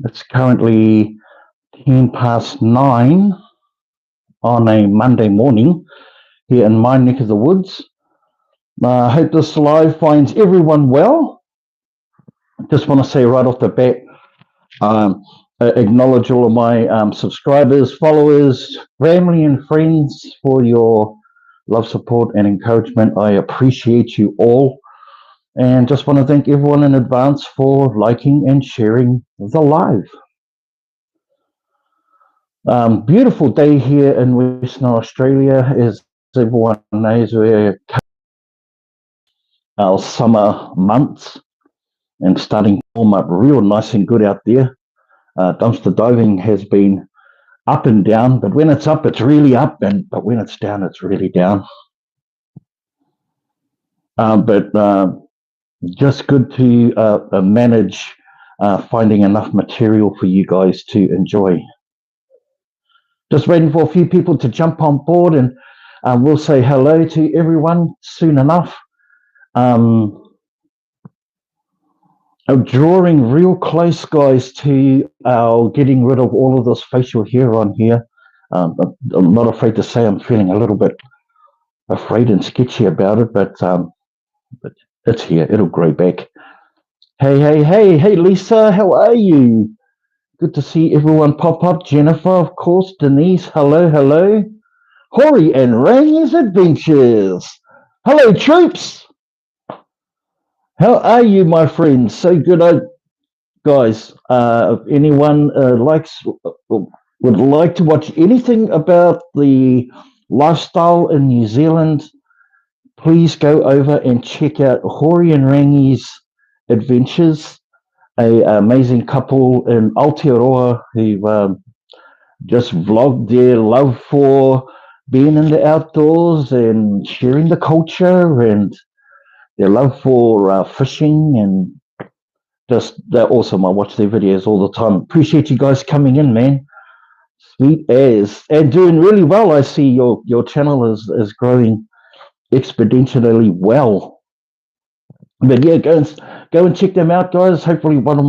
It's currently 9:10 on a Monday morning here in my neck of the woods. I hope this live finds everyone well. Just want to say right off the bat, acknowledge all of my subscribers, followers, family and friends for your love, support and encouragement. I appreciate you all. And just want to thank everyone in advance for liking and sharing the live. Beautiful day here in Western Australia. As everyone knows, we're our summer months and starting to warm up real nice and good out there. Dumpster diving has been up and down, but when it's up, it's really up, but when it's down, it's really down. But just good to manage finding enough material for you guys to enjoy. Just waiting for a few people to jump on board, and we'll say hello to everyone soon enough. Drawing real close, guys, to our getting rid of all of this facial hair on here. I'm not afraid to say I'm feeling a little bit afraid and sketchy about it, but it's here. It'll grow back. Hey, Lisa, how are you? Good to see everyone pop up. Jennifer, of course. Denise, hello. Hori and Rangi's Adventures. Hello, troops. How are you, my friends? So good, guys. If anyone would like to watch anything about the lifestyle in New Zealand, please go over and check out Hori and Rangi's Adventures, an amazing couple in Aotearoa who just vlogged their love for being in the outdoors and sharing the culture and their love for fishing, and just they're awesome. I watch their videos all the time. Appreciate you guys coming in, man. Sweet as, and doing really well. I see your channel is growing exponentially well. But yeah, go and check them out, guys. Hopefully one of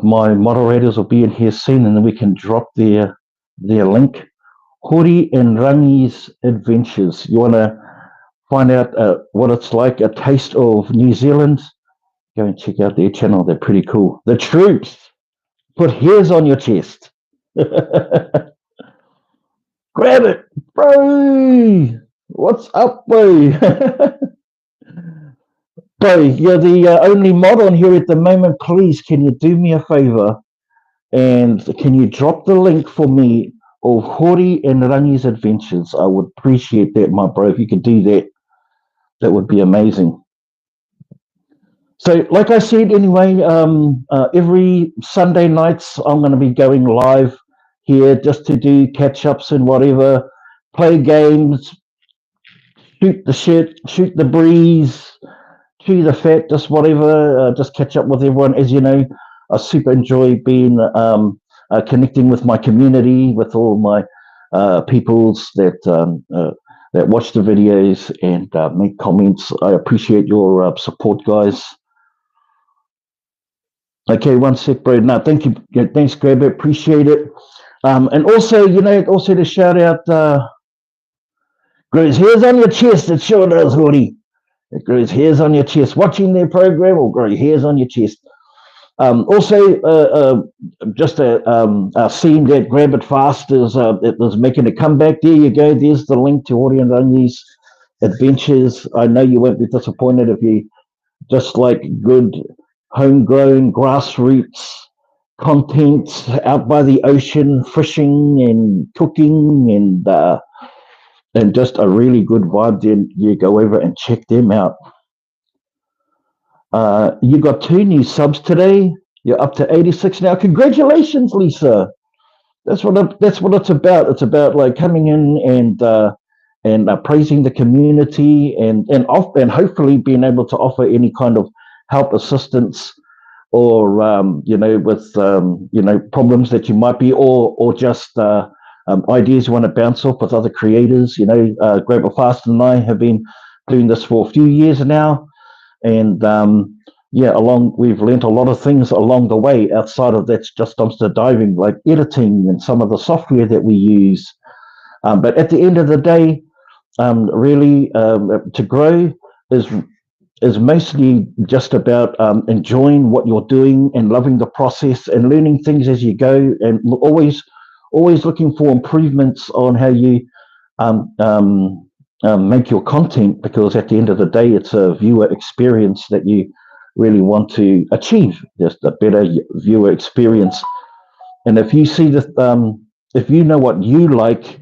my moderators will be in here soon, and then we can drop their link. Hori and Rangi's Adventures. You want to find out what it's like, a taste of New Zealand? Go and check out their channel. They're pretty cool. The troops. Put hairs on your chest. Grab it, bro. What's up, bro? Bro, you're the only mod on here at the moment. Please, can you do me a favor? And can you drop the link for me of Hori and Rangi's Adventures? I would appreciate that, my bro. If you could do that, that would be amazing. So, like I said, anyway, every Sunday nights I'm going to be going live here just to do catch-ups and whatever, play games, shoot the shit, shoot the breeze, chew the fat, just whatever, just catch up with everyone. As you know, I super enjoy being connecting with my community, with all my peoples that watch the videos and make comments. I appreciate your support, guys. Okay, one sec, bro. No, thank you. Thanks, Grabber. Appreciate it. And also, also to shout out, grows hairs on your chest. It sure does, Hori. It grows hairs on your chest. Watching their program will grow hairs on your chest. Also, just a scene that Grab It Fast is making a comeback. There you go. There's the link to Hori and Rangi's Adventures. I know you won't be disappointed if you just like good homegrown grassroots content out by the ocean, fishing and cooking and just a really good vibe. Then you go over and check them out. You got 2 new subs today. You're up to 86 now. Congratulations, Lisa. That's what it's about. It's about like coming in and praising the community and hopefully being able to offer any kind of help, assistance, or with problems that you might be, or just ideas you want to bounce off with other creators. Grab It Fast and I have been doing this for a few years now, and we've learnt a lot of things along the way outside of that's just dumpster diving, like editing and some of the software that we use. But at the end of the day, really to grow is mostly just about enjoying what you're doing and loving the process and learning things as you go, and always looking for improvements on how you make your content, because at the end of the day, it's a viewer experience that you really want to achieve, just a better viewer experience. And if you see that, if you know what you like,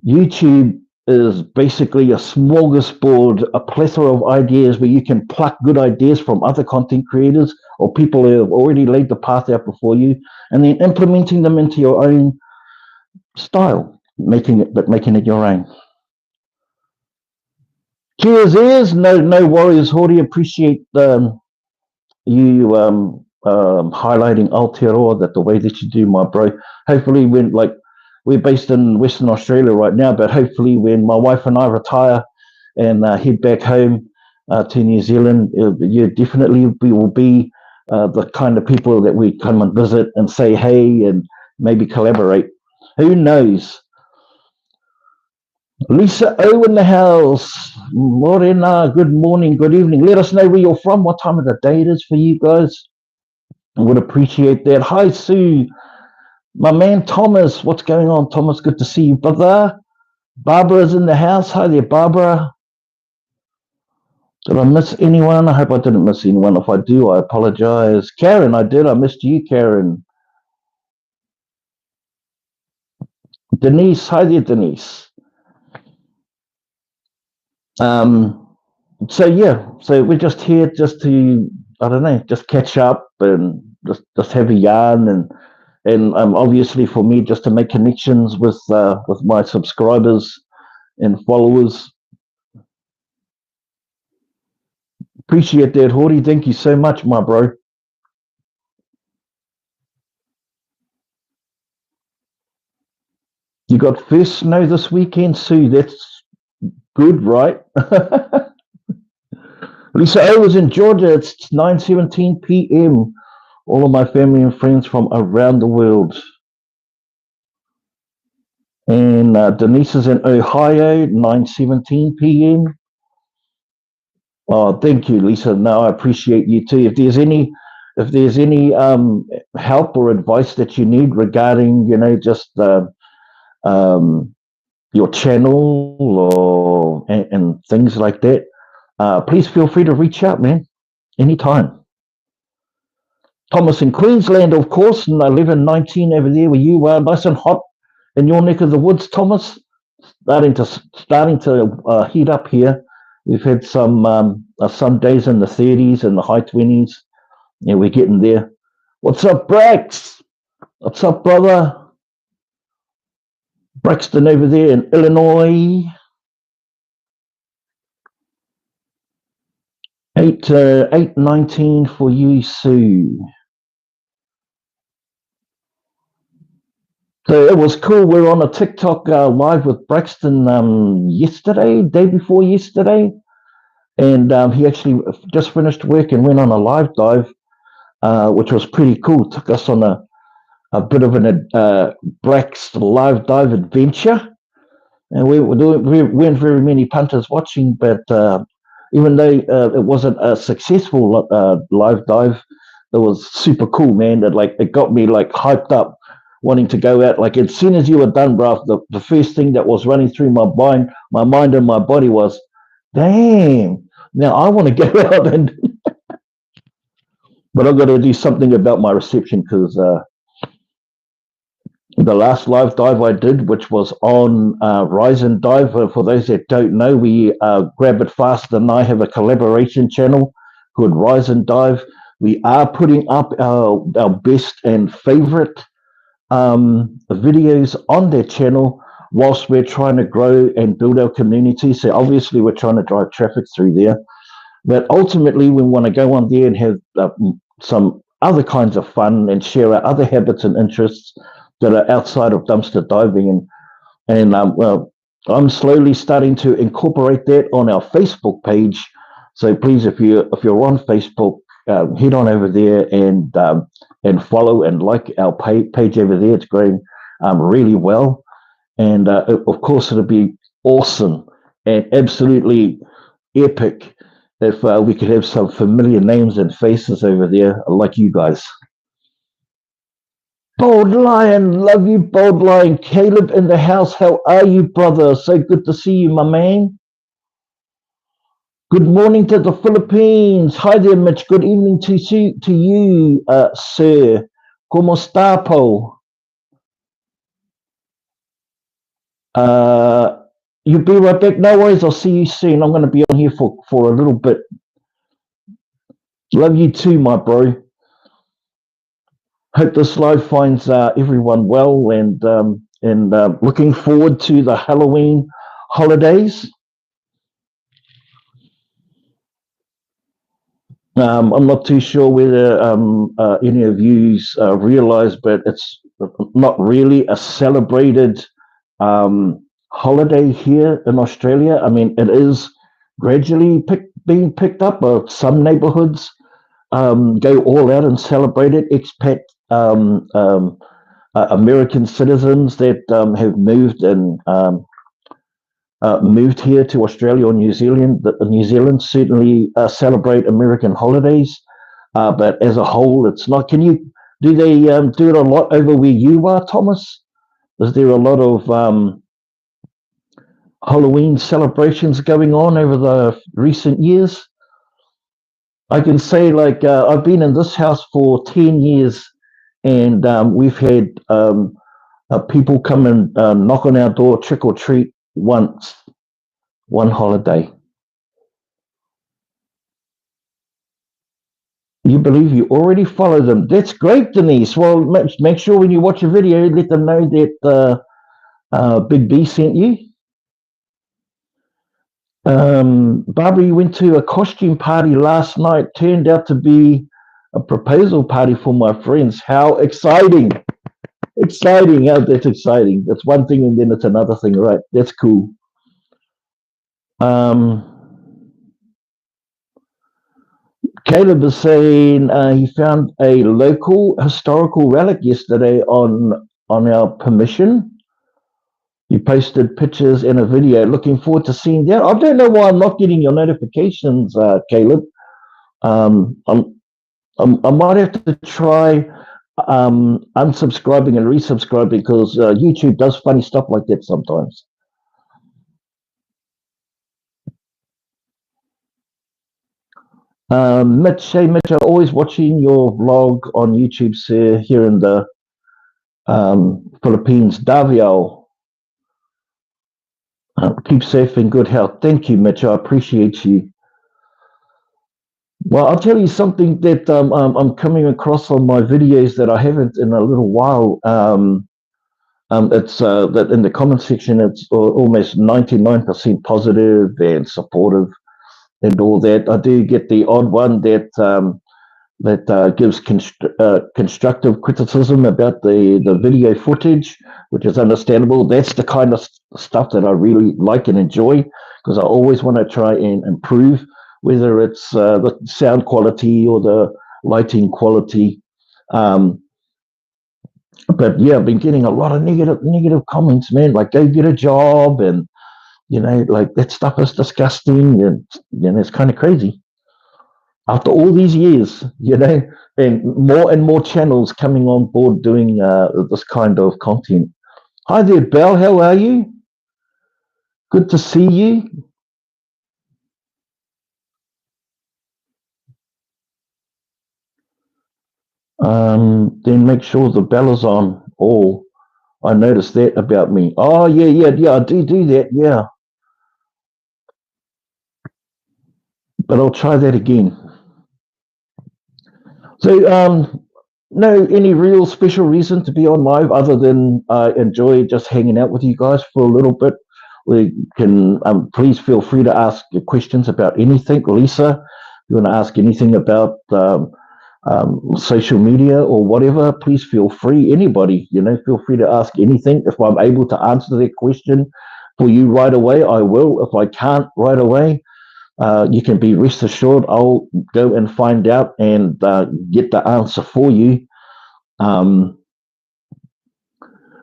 YouTube is basically a smorgasbord, a plethora of ideas where you can pluck good ideas from other content creators or people who have already laid the path out before you, and then implementing them into your own style, making it your own. Cheers, ears. No worries, Hori. Appreciate you highlighting Aotearoa, that the way that you do, my bro. Hopefully, we're based in Western Australia right now, but hopefully when my wife and I retire and head back home to New Zealand, definitely we will be the kind of people that we come and visit and say hey and maybe collaborate. Who knows? Lisa O in the house. Morena, good morning, good evening. Let us know where you're from, what time of the day it is for you guys. I would appreciate that. Hi, Sue. My man Thomas, what's going on, Thomas? Good to see you, brother. Barbara's in the house. Hi there, Barbara. Did I miss anyone? I hope I didn't miss anyone. If I do, I apologize. Karen, I did. I missed you, Karen. Denise, hi there, Denise. So we're just here just to, I don't know, just catch up and just have a yarn, and obviously for me just to make connections with my subscribers and followers. Appreciate that, Hori. Thank you so much, my bro. You got first snow this weekend, Sue. That's good, right? Lisa O was in Georgia. It's 9:17 p.m. All of my family and friends from around the world. And Denise is in Ohio, 9:17 p.m. Oh, thank you, Lisa. No, I appreciate you too. If there's any help or advice that you need regarding, just your channel and things like that, please feel free to reach out, man, anytime. Thomas in Queensland, of course, and 11:19 over there where you are, nice and hot in your neck of the woods, Thomas. Starting to heat up here. We've had some days in the 30s and the high 20s. Yeah, we're getting there. What's up, Brax? What's up, brother? Braxton over there in Illinois. 8:19 for you, Sue. So it was cool. We were on a TikTok live with Braxton day before yesterday, and he actually just finished work and went on a live dive, which was pretty cool. Took us on a bit of an Braxton live dive adventure, and we weren't very many punters watching, but even though it wasn't a successful live dive, it was super cool, man. It got me hyped up, wanting to go out. Like as soon as you were done, bro, the first thing that was running through my mind and my body was, damn, now I want to go out and but I've got to do something about my reception, because the last live dive I did, which was on Rise and Dive, for those that don't know, we Grab It Fast and I have a collaboration channel called Rise and Dive. We are putting up our best and favorite videos on their channel whilst we're trying to grow and build our community. So obviously we're trying to drive traffic through there, but ultimately we want to go on there and have some other kinds of fun and share our other habits and interests that are outside of dumpster diving. And well, I'm slowly starting to incorporate that on our Facebook page. So please, if you're on Facebook head on over there and follow and like our page over there. It's going really well, and of course it'll be awesome and absolutely epic if we could have some familiar names and faces over there like you guys. Bold Lion, love you, Bold Lion. Caleb in the house, how are you, brother? So good to see you, my man. Good morning to the Philippines. Hi there, Mitch. Good evening to you, sir. ¿Cómo está, po? You be right back. No worries. I'll see you soon. I'm going to be on here for a little bit. Love you too, my bro. Hope this live finds everyone well and looking forward to the Halloween holidays. I'm not too sure whether any of you realize, but it's not really a celebrated holiday here in Australia. I mean, it is gradually being picked up. Some neighborhoods go all out and celebrate it. Expat American citizens that have moved and moved here to Australia or New Zealand. New Zealand certainly celebrate American holidays, but as a whole, it's not. Do they do it a lot over where you are, Thomas? Is there a lot of Halloween celebrations going on over the recent years? I can say, like, I've been in this house for 10 years, and we've had people come and knock on our door, trick or treat once, one holiday. You believe you already follow them. That's great, Denise. Well, make sure when you watch a video, let them know that Big B sent you. Barbara, you went to a costume party last night. Turned out to be a proposal party for my friends. How exciting! Exciting. That's exciting. That's one thing, and then it's another thing, right? That's cool. Caleb is saying he found a local historical relic yesterday on our permission. You posted pictures and a video. Looking forward to seeing that. I don't know why I'm not getting your notifications, Caleb. I might have to try unsubscribing and resubscribing because YouTube does funny stuff like that sometimes. Mitch, hey Mitch, I'm always watching your vlog on YouTube, sir, here in the Philippines. Davio. Keep safe and good health. Thank you, Mitch. I appreciate you. Well, I'll tell you something that I'm coming across on my videos that I haven't in a little while. It's that in the comment section, it's almost 99% positive and supportive and all that. I do get the odd one that gives constructive criticism about the video footage, which is understandable. That's the kind of stuff that I really like and enjoy because I always want to try and improve, whether it's the sound quality or the lighting quality. But yeah, I've been getting a lot of negative comments, man. Like, go get a job, and like that stuff is disgusting, and it's kind of crazy. After all these years, and more channels coming on board doing this kind of content. Hi there, Belle. How are you? Good to see you. Then make sure the bell is on. Oh, I noticed that about me. Oh, yeah, I do that, yeah. But I'll try that again. So, no, any real special reason to be on live other than I enjoy just hanging out with you guys for a little bit. We can please feel free to ask questions about anything. Lisa, if you want to ask anything about social media or whatever, please feel free. Anybody, feel free to ask anything. If I'm able to answer that question for you right away, I will. If I can't right away, you can be rest assured I'll go and find out and get the answer for you. Um,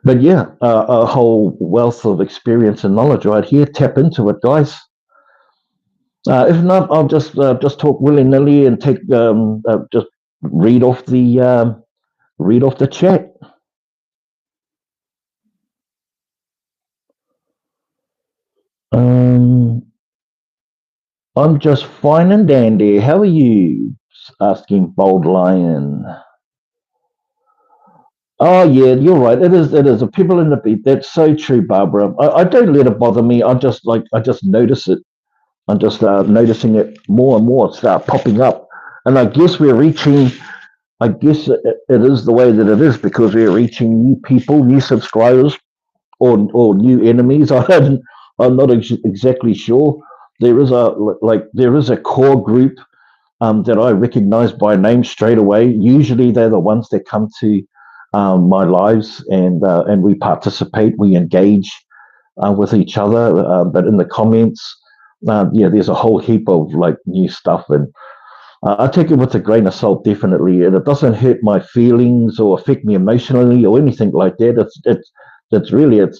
but yeah, a whole wealth of experience and knowledge right here. Tap into it, guys. If not, I'll just talk willy nilly and take just read off the chat. Um, I'm just fine and dandy. How are you? Asking Bold Lion. Oh yeah, you're right. It is. It is. The people in the beat. That's so true, Barbara. I don't let it bother me. I just notice it. I'm just noticing it more and more start popping up. And I guess we're reaching. I guess it is the way that it is because we're reaching new people, new subscribers, or new enemies. I'm not exactly sure. There is a core group that I recognize by name straight away. Usually, they're the ones that come to my lives and we participate, we engage with each other. But in the comments, yeah, there's a whole heap of like new stuff, and I take it with a grain of salt, definitely, and it doesn't hurt my feelings or affect me emotionally or anything like that. It's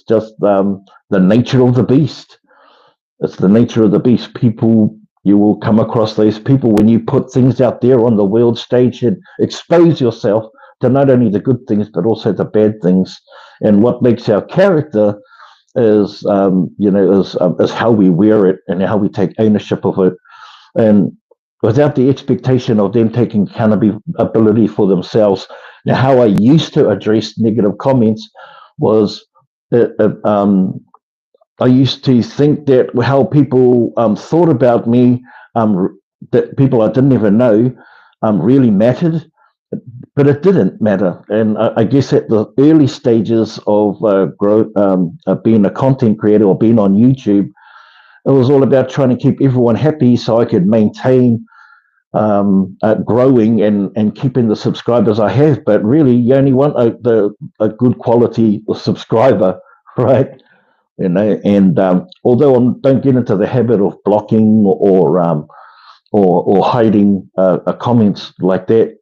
just the nature of the beast. It's the nature of the beast. People, you will come across those people when you put things out there on the world stage and expose yourself to not only the good things but also the bad things. And what makes our character is, is how we wear it and how we take ownership of it, and without the expectation of them taking accountability for themselves. Now, how I used to address negative comments was uh, uh, um, I used to think that how people thought about me, that people I didn't even know, really mattered, but it didn't matter. And I guess at the early stages of being a content creator or being on YouTube, it was all about trying to keep everyone happy so I could maintain growing and keeping the subscribers I have. But really, you only want a good quality subscriber, right? And although I don't get into the habit of blocking or hiding comments like that,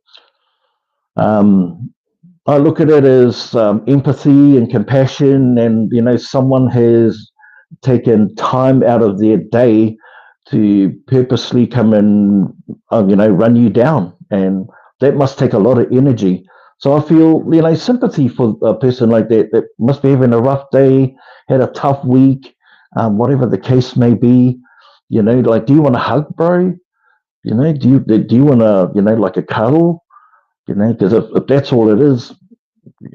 um, I look at it as empathy and compassion, and someone has taken time out of their day to purposely come and run you down, and that must take a lot of energy. So I feel sympathy for a person like that that must be having a rough day, had a tough week, whatever the case may be. Like, do you want a hug, bro? Do you want like a cuddle? Because if that's all it is,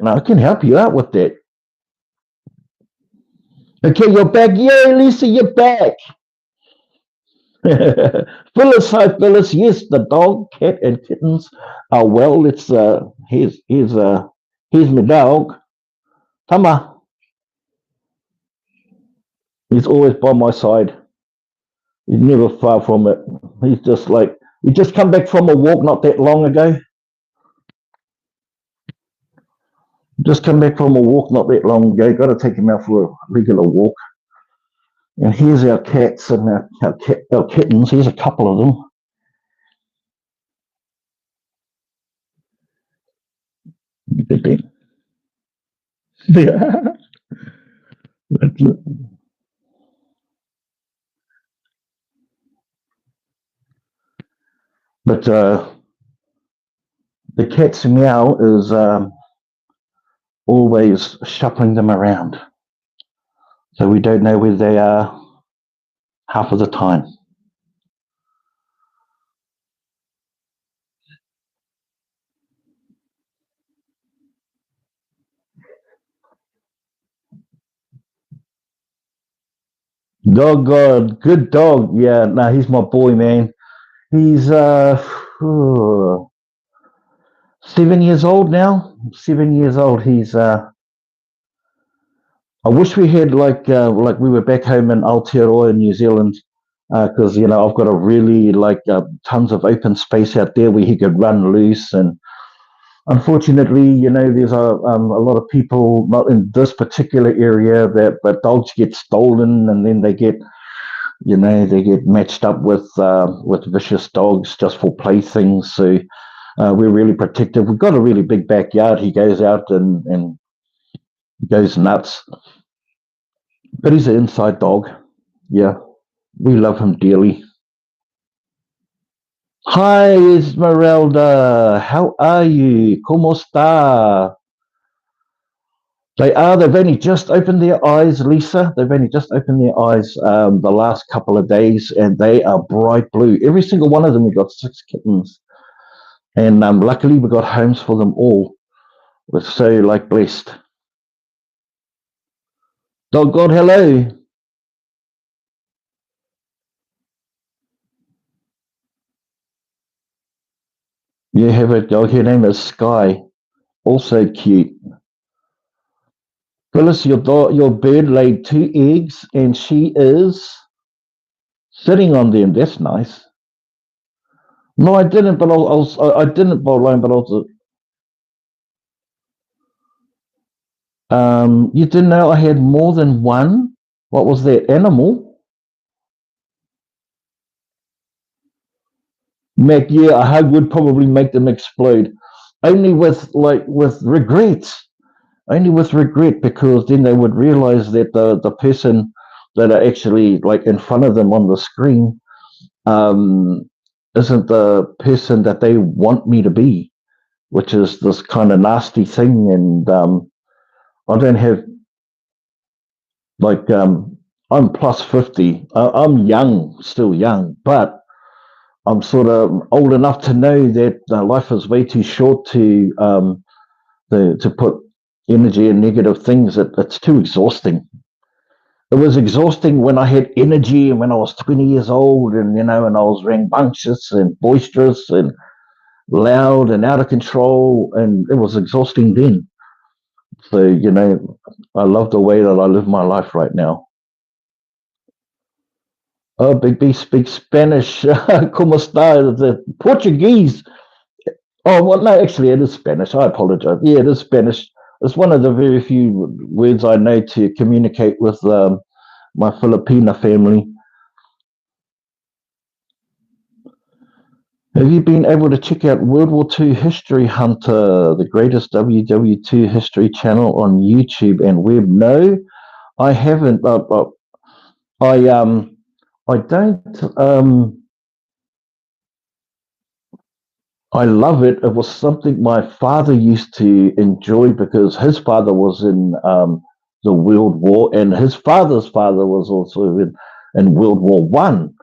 I can help you out with that. Okay, you're back. Yay, Lisa, you're back. Phyllis, hi Phyllis. Yes, the dog, cat, and kittens are well. It's here's my dog. Tama. He's always by my side. He's never far from it. He's just like he just come back from a walk not that long ago. Just come back from a walk not that long ago. Got to take him out for a regular walk. And here's our cats and our kittens. Here's a couple of them. Yeah. But the cat's meow is always shuffling them around. So we don't know where they are half of the time. Dog God, good dog. Yeah, no, he's my boy, man. He's 7 years old now. 7 years old. He's I wish we had like we were back home in Aotearoa in New Zealand, because I've got a really tons of open space out there where he could run loose. And unfortunately, there's a lot of people not in this particular area that dogs get stolen and then they get You know, they get matched up with vicious dogs just for playthings. So we're really protective. We've got a really big backyard. He goes out and goes nuts. But he's an inside dog. Yeah, we love him dearly. Hi, Esmeralda. How are you? ¿Cómo está? They've only just opened their eyes, Lisa. They've only just opened their eyes the last couple of days, and they are bright blue. Every single one of them, we got 6 kittens. And luckily, we got homes for them all. We're so, blessed. Dog God, hello. You have a dog. Her name is Sky. Also cute. Phyllis, your bird laid 2 eggs, and she is sitting on them. That's nice. No, I didn't, but I didn't, Pauline, but also, you didn't know I had more than one? What was that animal? Mac, yeah, a hug would probably make them explode. Only with regret. Only with regret, because then they would realize that the person that are actually in front of them on the screen isn't the person that they want me to be, which is this kind of nasty thing. And I don't have I'm plus 50. I'm young, still young, but I'm sort of old enough to know that life is way too short to put energy in negative things. It's too exhausting. It was exhausting when I had energy and when I was 20 years old, and and I was rambunctious and boisterous and loud and out of control, and it was exhausting then. So I love the way that I live my life right now. Oh, Big B speaks Spanish. Como está? The Portuguese. Oh, well, no, actually, it is Spanish. I apologize. Yeah, it is Spanish. It's one of the very few words I know to communicate with my Filipina family. Have you been able to check out World War II History Hunter, the greatest WW2 history channel on YouTube and web? No, I haven't. I don't. I love it. It was something my father used to enjoy because his father was in the World War, and his father's father was also in World War One.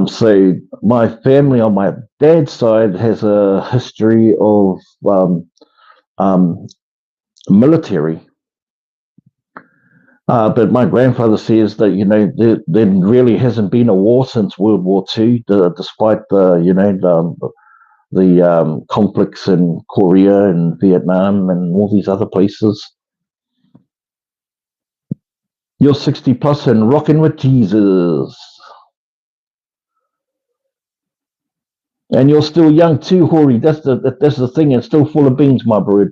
So my family on my dad's side has a history of military. But my grandfather says that there really hasn't been a war since World War II, despite the conflicts in Korea and Vietnam and all these other places. You're 60 plus and rocking with Jesus. And you're still young too, Hori. That's the thing. It's still full of beans, my bro.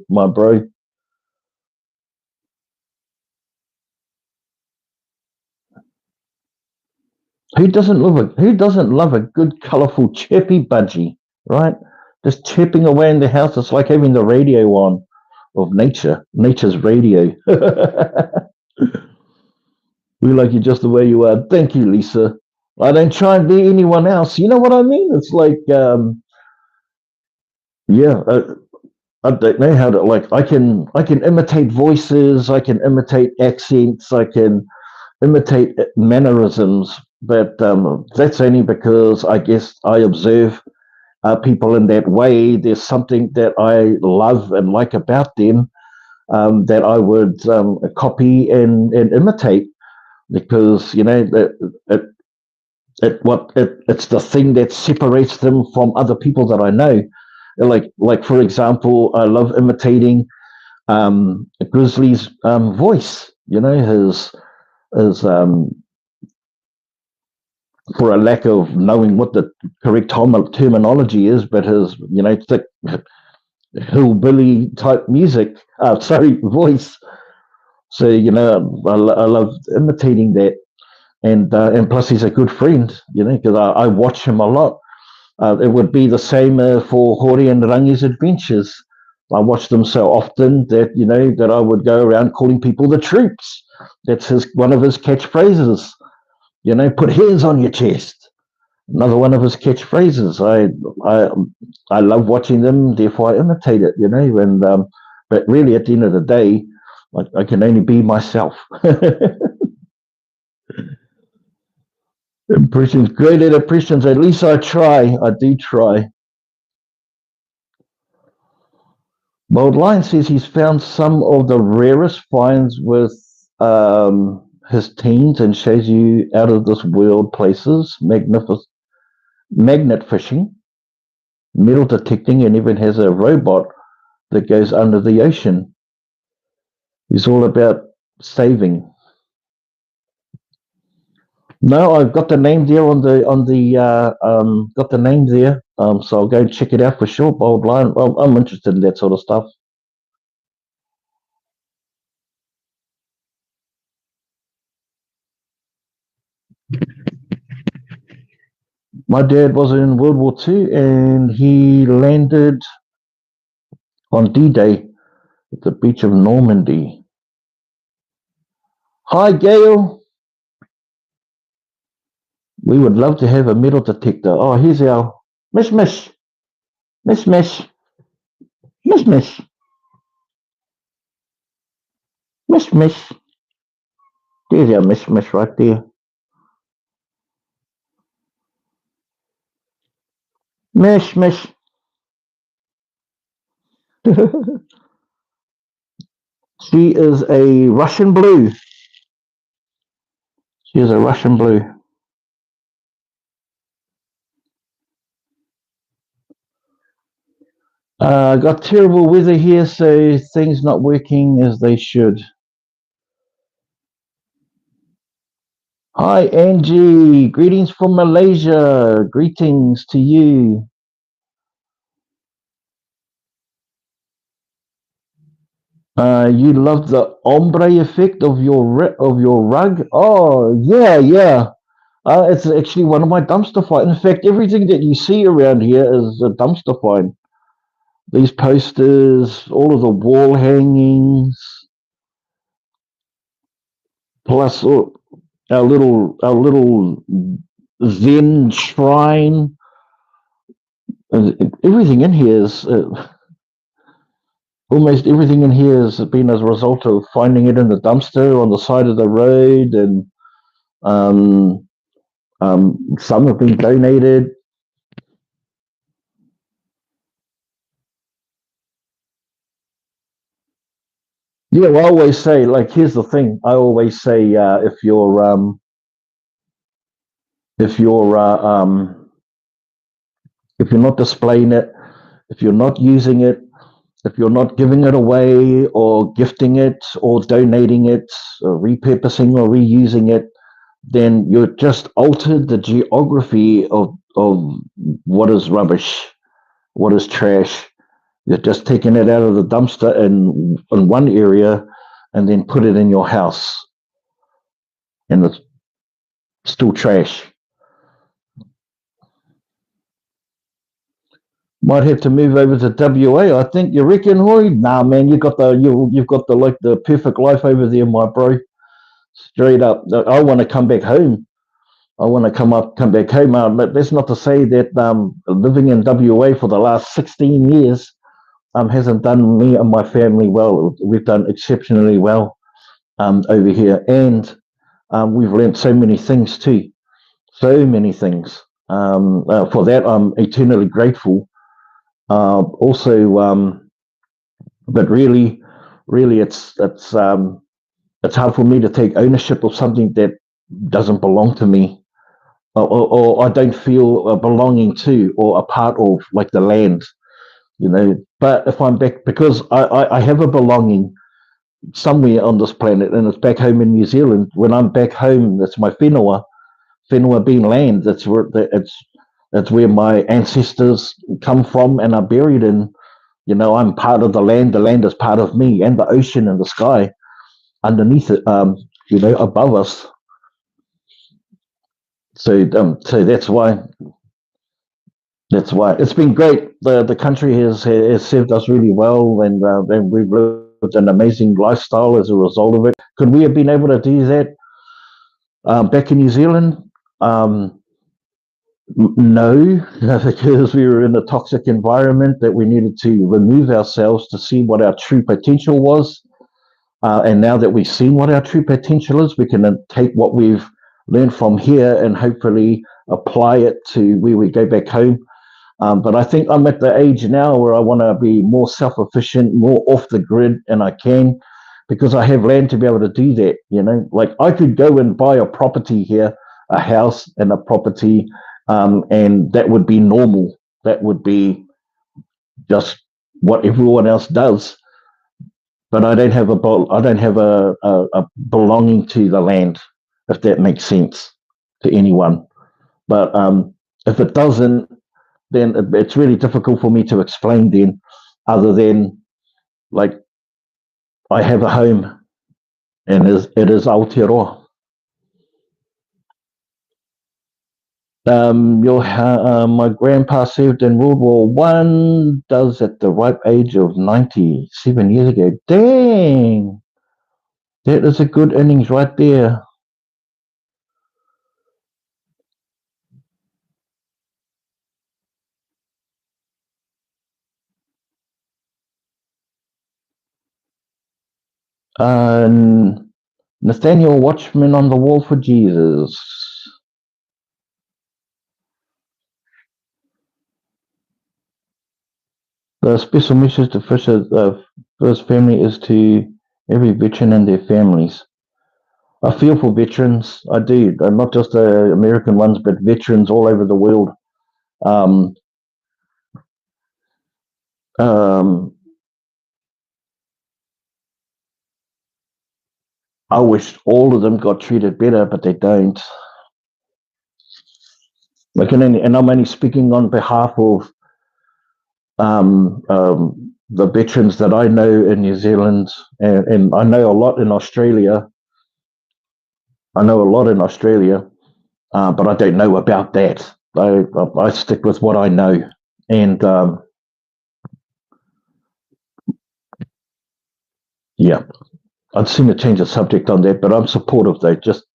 Who doesn't love a good, colourful, chirpy budgie, right? Just chirping away in the house. It's like having the radio on of nature's radio. We like you just the way you are. Thank you, Lisa. I don't try and be anyone else. You know what I mean? It's yeah. I don't know how to I can imitate voices. I can imitate accents. I can imitate mannerisms, but that's only because I guess I observe people in that way. There's something that I love and like about them that I would copy and imitate, because it's the thing that separates them from other people that I know. Like for example, I love imitating Grizzly's voice. His for a lack of knowing what the correct terminology is, but his thick hillbilly type music, voice. So I love imitating that. and plus he's a good friend, because I watch him a lot. It would be the same for Hori and Rangi's adventures. I watch them so often that that I would go around calling people the troops. That's one of his catchphrases. Put hands on your chest. Another one of his catchphrases. I love watching them, therefore I imitate it. And but really at the end of the day, I can only be myself. Impressions, great at impressions. At least I try. I do try. Bold Lion says he's found some of the rarest finds with his teens and shows you out of this world places, magnet fishing, metal detecting, and even has a robot that goes under the ocean. He's all about saving. No, I've got the name there got the name there. So I'll go and check it out for sure. Bold Lion. Well, I'm interested in that sort of stuff. My dad was in World War II, and he landed on D-Day at the beach of Normandy. Hi, Gail. We would love to have a metal detector. Oh, here's our Mish Mish. Mish Mish. Mish Mish. Mish Mish. There's our Mish Mish right there. Mish Mish. She is a Russian blue. She is a Russian blue. Got terrible weather here, so things not working as they should. Hi, Angie. Greetings from Malaysia. Greetings to you. You love the ombre effect of your rug. Oh yeah, yeah. It's actually one of my dumpster finds. In fact, everything that you see around here is a dumpster find. These posters, all of the wall hangings, plus our little Zen shrine. Everything in here is almost everything in here has been as a result of finding it in the dumpster on the side of the road, and um, some have been donated. Yeah, well, I always say, like, here's the thing. I always say, if you're if you're not displaying it, if you're not using it, if you're not giving it away or gifting it or donating it, or repurposing or reusing it, then you're just altered the geography of what is rubbish, what is trash. You're just taking it out of the dumpster in one area and then put it in your house, and it's still trash. Might have to move over to WA. I think you reckon, Roy? Nah, man, you've got the like the perfect life over there, my bro. Straight up, I want to come back home. I want to come back home. But that's not to say that living in WA for the last 16 years hasn't done me and my family well. We've done exceptionally well over here, and we've learned so many things too. So many things. For that, I'm eternally grateful. Also, but really, it's hard for me to take ownership of something that doesn't belong to me, or I don't feel a belonging to or a part of, like the land. But if I'm back, because I have a belonging somewhere on this planet, and it's back home in New Zealand. When I'm back home, that's my whenua being land. That's where my ancestors come from and are buried in. I'm part of the land. The land is part of me, and the ocean and the sky underneath it. Above us. So that's why it's been great. The country has served us really well, and we've lived an amazing lifestyle as a result of it. Could we have been able to do that back in New Zealand? Um, no, because we were in a toxic environment that we needed to remove ourselves to see what our true potential was. And now that we've seen what our true potential is, we can then take what we've learned from here and hopefully apply it to where we go back home. But I think I'm at the age now where I want to be more self-efficient, more off the grid, and I can because I have land to be able to do that. Like I could go and buy a property here, a house and a property, and that would be normal. That would be just what everyone else does. But I don't have a belonging to the land, if that makes sense to anyone. But if it doesn't, then it's really difficult for me to explain then, other than like I have a home and it is Aotearoa. My grandpa served in World War One. Does at the ripe age of 97 years ago. Dang, that is a good innings right there. Uh, Nathaniel Watchman on the Wall for Jesus. The special message to Fisher's first family is to every veteran and their families. I feel for veterans. I do, not just the American ones, but veterans all over the world. Um, um, I wish all of them got treated better, but they don't. And I'm only speaking on behalf of the veterans that I know in New Zealand, and I know a lot in Australia. I know a lot in Australia, but I don't know about that. I stick with what I know, and yeah, I'd seen to change the subject on that, but I'm supportive though. Just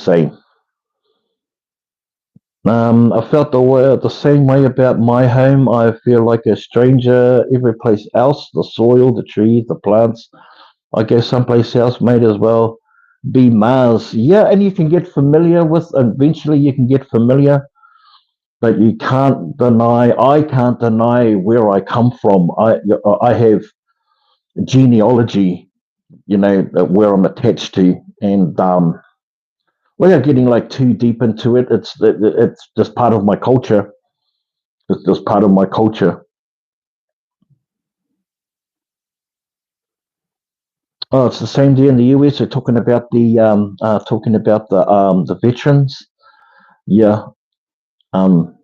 saying. I felt the same way about my home. I feel like a stranger every place else. The soil, the trees, the plants. I go someplace else, might as well be Mars. Yeah, and you can get familiar with. Eventually, you can get familiar, but you can't deny. I can't deny where I come from. I have genealogy, where I'm attached to, and without getting like too deep into it, it's just part of my culture. It's just part of my culture. Oh, it's the same day in the US. They're talking about the veterans. Yeah, um,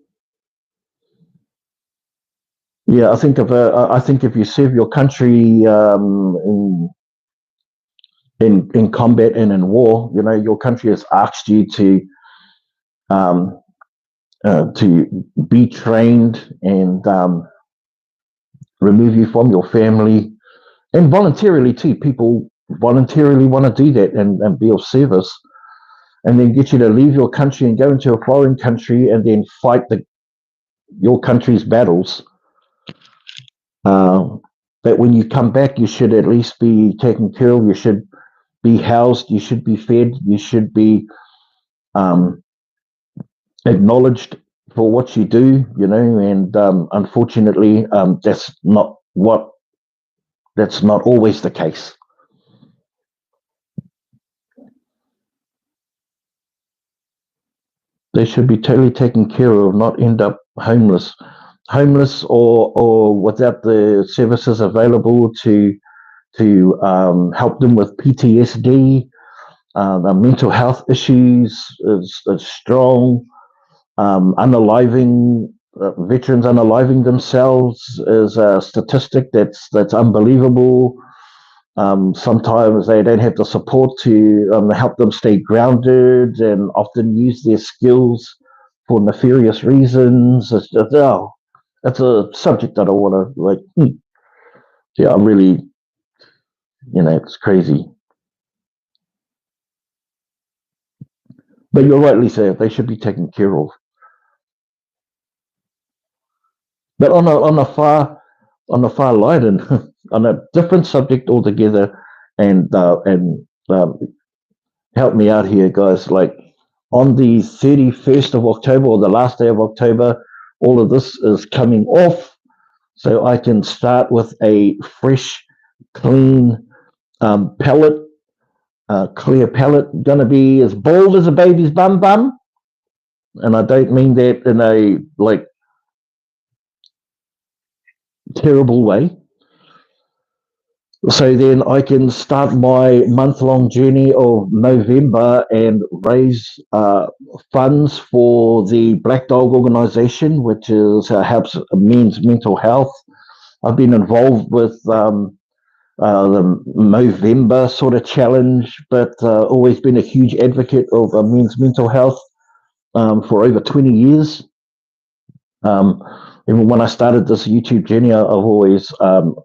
yeah. I think if you serve your country in combat and in war, your country has asked you um, to be trained and remove you from your family, and voluntarily too. People voluntarily want to do that and be of service, and then get you to leave your country and go into a foreign country and then fight your country's battles. Uh, that when you come back, you should at least be taken care of. You should be housed. You should be fed. You should be um, acknowledged for what you do. And unfortunately, that's not always the case. They should be totally taken care of, not end up homeless or without the services available to help them with PTSD. Mental health issues is strong. Unaliving Veterans unaliving themselves is a statistic that's unbelievable. Sometimes they don't have the support to help them stay grounded, and often use their skills for nefarious reasons. It's a subject that I want to yeah, I'm really, it's crazy. But you're right, Lisa. They should be taken care of. But on a far light and on a different subject altogether, and help me out here, guys. Like on the 31st of October, or the last day of October, all of this is coming off, so I can start with a fresh, clean palette, clear palette. Going to be as bald as a baby's bum bum, and I don't mean that in a terrible way. So then I can start my month-long journey of November and raise funds for the Black Dog organization, which is helps men's mental health. I've been involved with the Movember sort of challenge, but always been a huge advocate of men's mental health for over 20 years. Even when I started this YouTube journey, I've always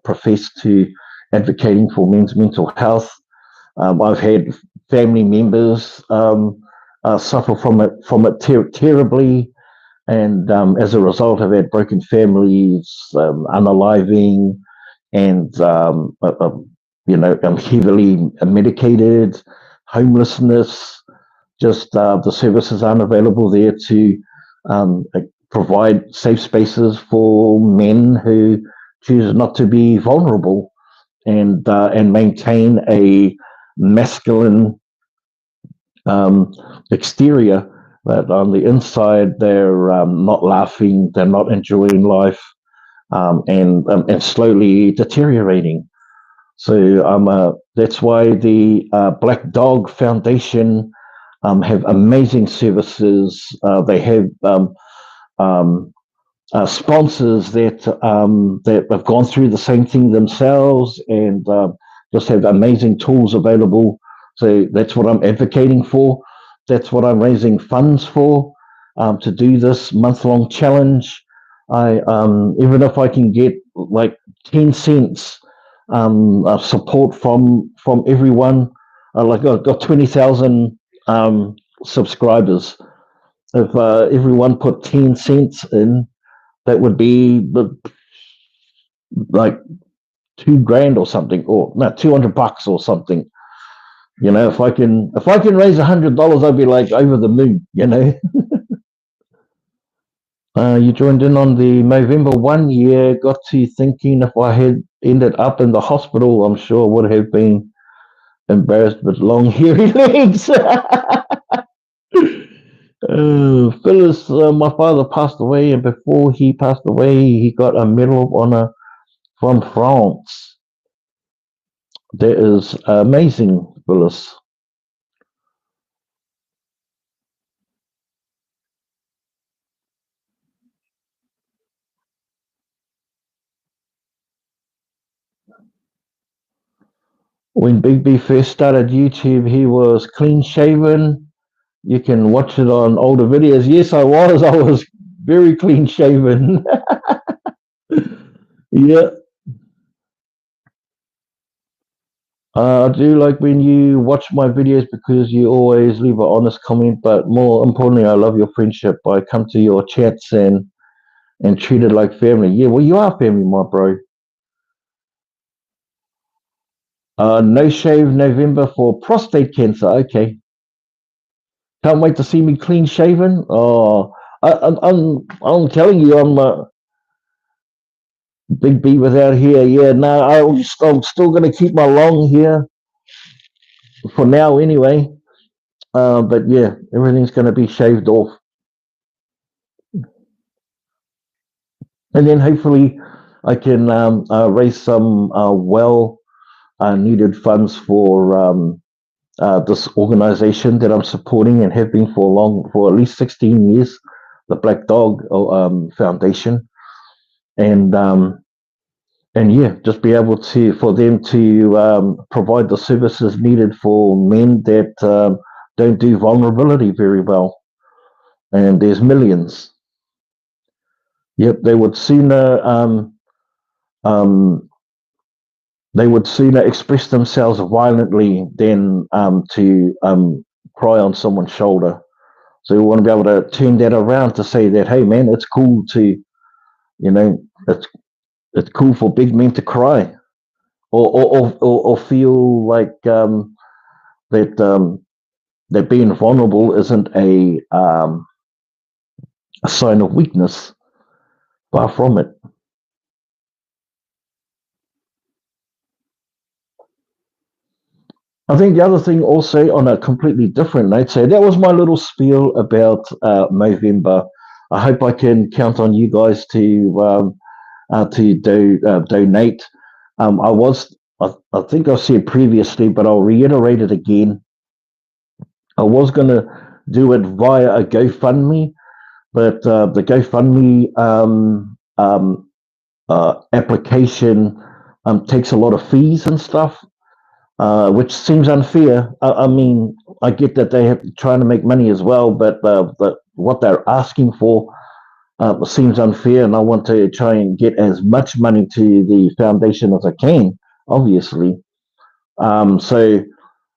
professed to advocating for men's mental health. I've had family members suffer from it terribly, and as a result, I've had broken families, unaliving, and I'm heavily medicated, homelessness. Just the services aren't available there to provide safe spaces for men who choose not to be vulnerable, and maintain a masculine exterior, but on the inside they're not laughing, they're not enjoying life, and slowly deteriorating. So that's why the Black Dog Foundation have amazing services. They have sponsors that have gone through the same thing themselves, and just have amazing tools available. So that's what I'm advocating for. That's what I'm raising funds for, to do this month-long challenge. I even if I can get like 10 cents support from everyone. Like I've got 20,000 subscribers. If everyone put 10 cents in, that would be like $2,000 or something, or no, $200 or something. If I can raise $100, I'd be like over the moon. You joined in on the Movember 1 year. Got to thinking, if I had ended up in the hospital, I'm sure I would have been embarrassed with long, hairy legs. Phyllis, my father passed away, and before he passed away, he got a Medal of Honor from France. That is amazing, Phyllis. When Big B first started YouTube, he was clean shaven. You can watch it on older videos. Yes, I was. I was very clean shaven. Yeah. I do like when you watch my videos because you always leave an honest comment, but more importantly, I love your friendship. I come to your chats and treat it like family. Yeah, well, you are family, my bro. No shave November for prostate cancer. Okay. Can't wait to see me clean shaven. Oh, I'm telling you, I'm Big B without hair. Yeah, no, I'm still gonna keep my long hair for now, anyway. But yeah, everything's gonna be shaved off, and then hopefully I can raise some well needed funds for this organization that I'm supporting and have been for at least 16 years, the Black Dog Foundation, and and yeah, just be able to for them to provide the services needed for men that don't do vulnerability very well. And there's millions. Yep, um, they would sooner express themselves violently than to cry on someone's shoulder. So we want to be able to turn that around to say that, hey man, it's cool to, you know, it's cool for big men to cry or feel like that that being vulnerable isn't a sign of weakness. Far from it. I think the other thing also on a completely different note, so that was my little spiel about Movember. I hope I can count on you guys to donate. I think I said previously, but I'll reiterate it again. I was going to do it via a GoFundMe, but the GoFundMe application takes a lot of fees and stuff, which seems unfair. I mean, I get that they have trying to make money as well, but what they're asking for seems unfair, and I want to try and get as much money to the foundation as I can, obviously.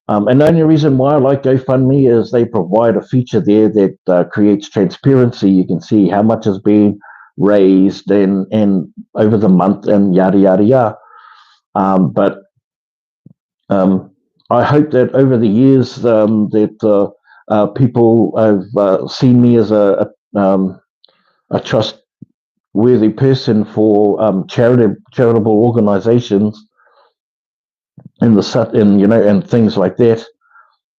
And the only reason why I like GoFundMe is they provide a feature there that creates transparency. You can see how much has been raised and over the month and yada yada yada. But I hope that over the years that people have seen me as a trustworthy person for charitable organizations in and things like that.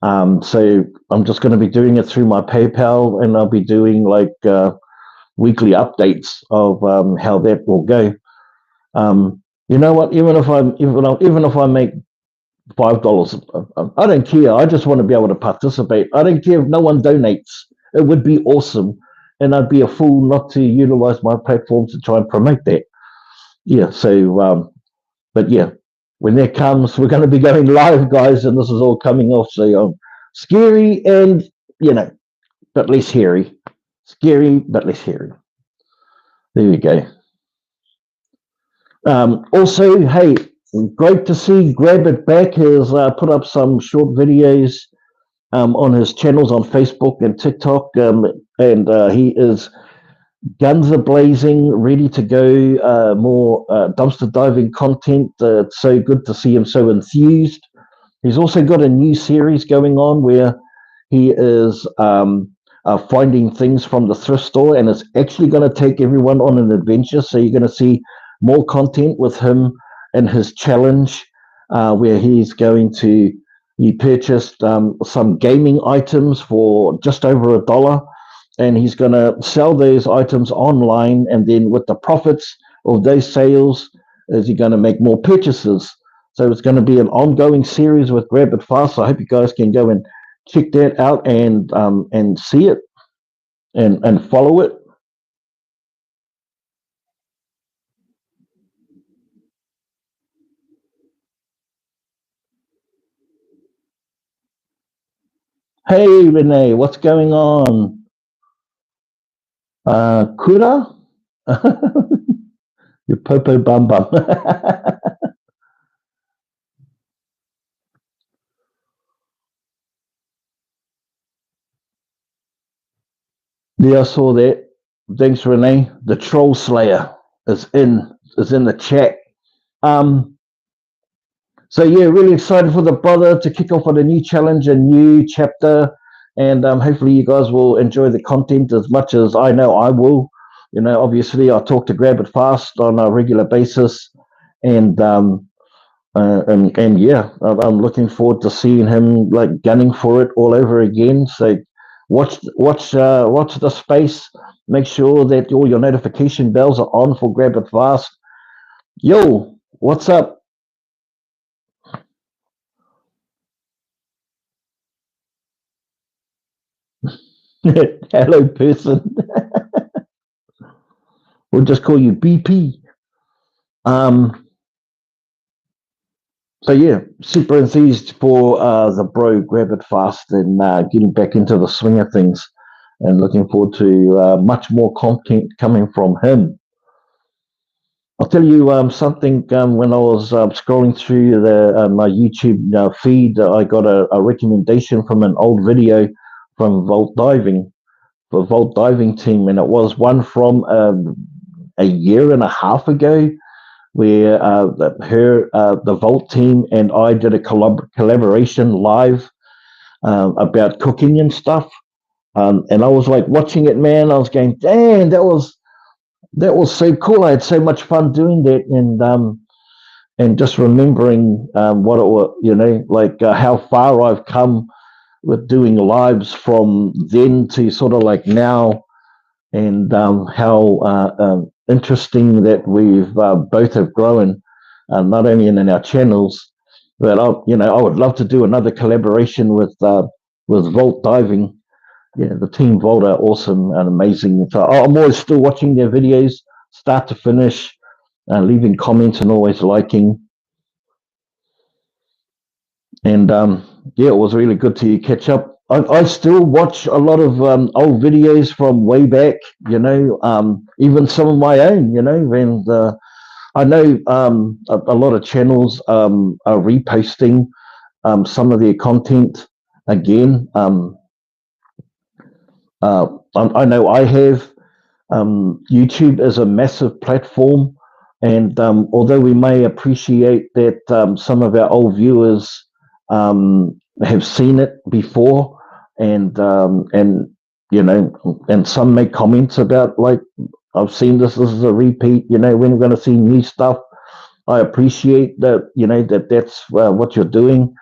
So I'm just going to be doing it through my PayPal, and I'll be doing like weekly updates of how that will go. You know what? Even if I make $5, I don't care. I just want to be able to participate. I don't care if no one donates. It would be awesome, and I'd be a fool not to utilize my platform to try and promote that. Yeah. So, but yeah, when that comes, we're going to be going live, guys, and this is all coming off. So scary and but less hairy. Scary but less hairy. There we go. Also, hey, great to see Grab It Back has put up some short videos on his channels on Facebook and TikTok, and he is guns are blazing, ready to go. More dumpster diving content. It's so good to see him so enthused. He's also got a new series going on where he is finding things from the thrift store, and it's actually going to take everyone on an adventure. So you're going to see more content with him and his challenge, where he's going to. He purchased some gaming items for just over $1, and he's going to sell those items online, and then with the profits of those sales, is he going to make more purchases. So it's going to be an ongoing series with Grab It Fast. So I hope you guys can go and check that out and see it and follow it. Hey Renee, what's going on? Kura? Your popo bum bum. Yeah, I saw that. Thanks, Renee. The Troll Slayer is in the chat. Um, so yeah, really excited for the brother to kick off on a new challenge, a new chapter, and hopefully you guys will enjoy the content as much as I know I will. Obviously I talk to Grab It Fast on a regular basis, and and yeah, I'm looking forward to seeing him like gunning for it all over again. So watch the space. Make sure that all your notification bells are on for Grab It Fast. Yo, what's up? Hello, person. We'll just call you BP. So yeah, super enthused for the bro grab it fast and getting back into the swing of things, and looking forward to much more content coming from him. I'll tell you something. When I was scrolling through my YouTube feed, I got a recommendation from an old video from Vault Diving, the Vault Diving team, and it was one from a year and a half ago, where the Vault team and I did a collaboration live about cooking and stuff. And I was like watching it, man. I was going, "Damn, that was so cool." I had so much fun doing that, and just remembering what it was, like how far I've come with doing lives from then to sort of like now, and how interesting that we've both have grown, not only in our channels, but I would love to do another collaboration with Vault Diving. Yeah, the team Vault are awesome and amazing. So I'm always still watching their videos, start to finish, leaving comments and always liking. And yeah, it was really good to catch up. I still watch a lot of old videos from way back, even some of my own, and I know a lot of channels are reposting some of their content again. I know I have. YouTube is a massive platform, and although we may appreciate that some of our old viewers have seen it before, and and some make comments about like, "I've seen this. This is a repeat. When we're going to see new stuff." I appreciate that. That's what you're doing,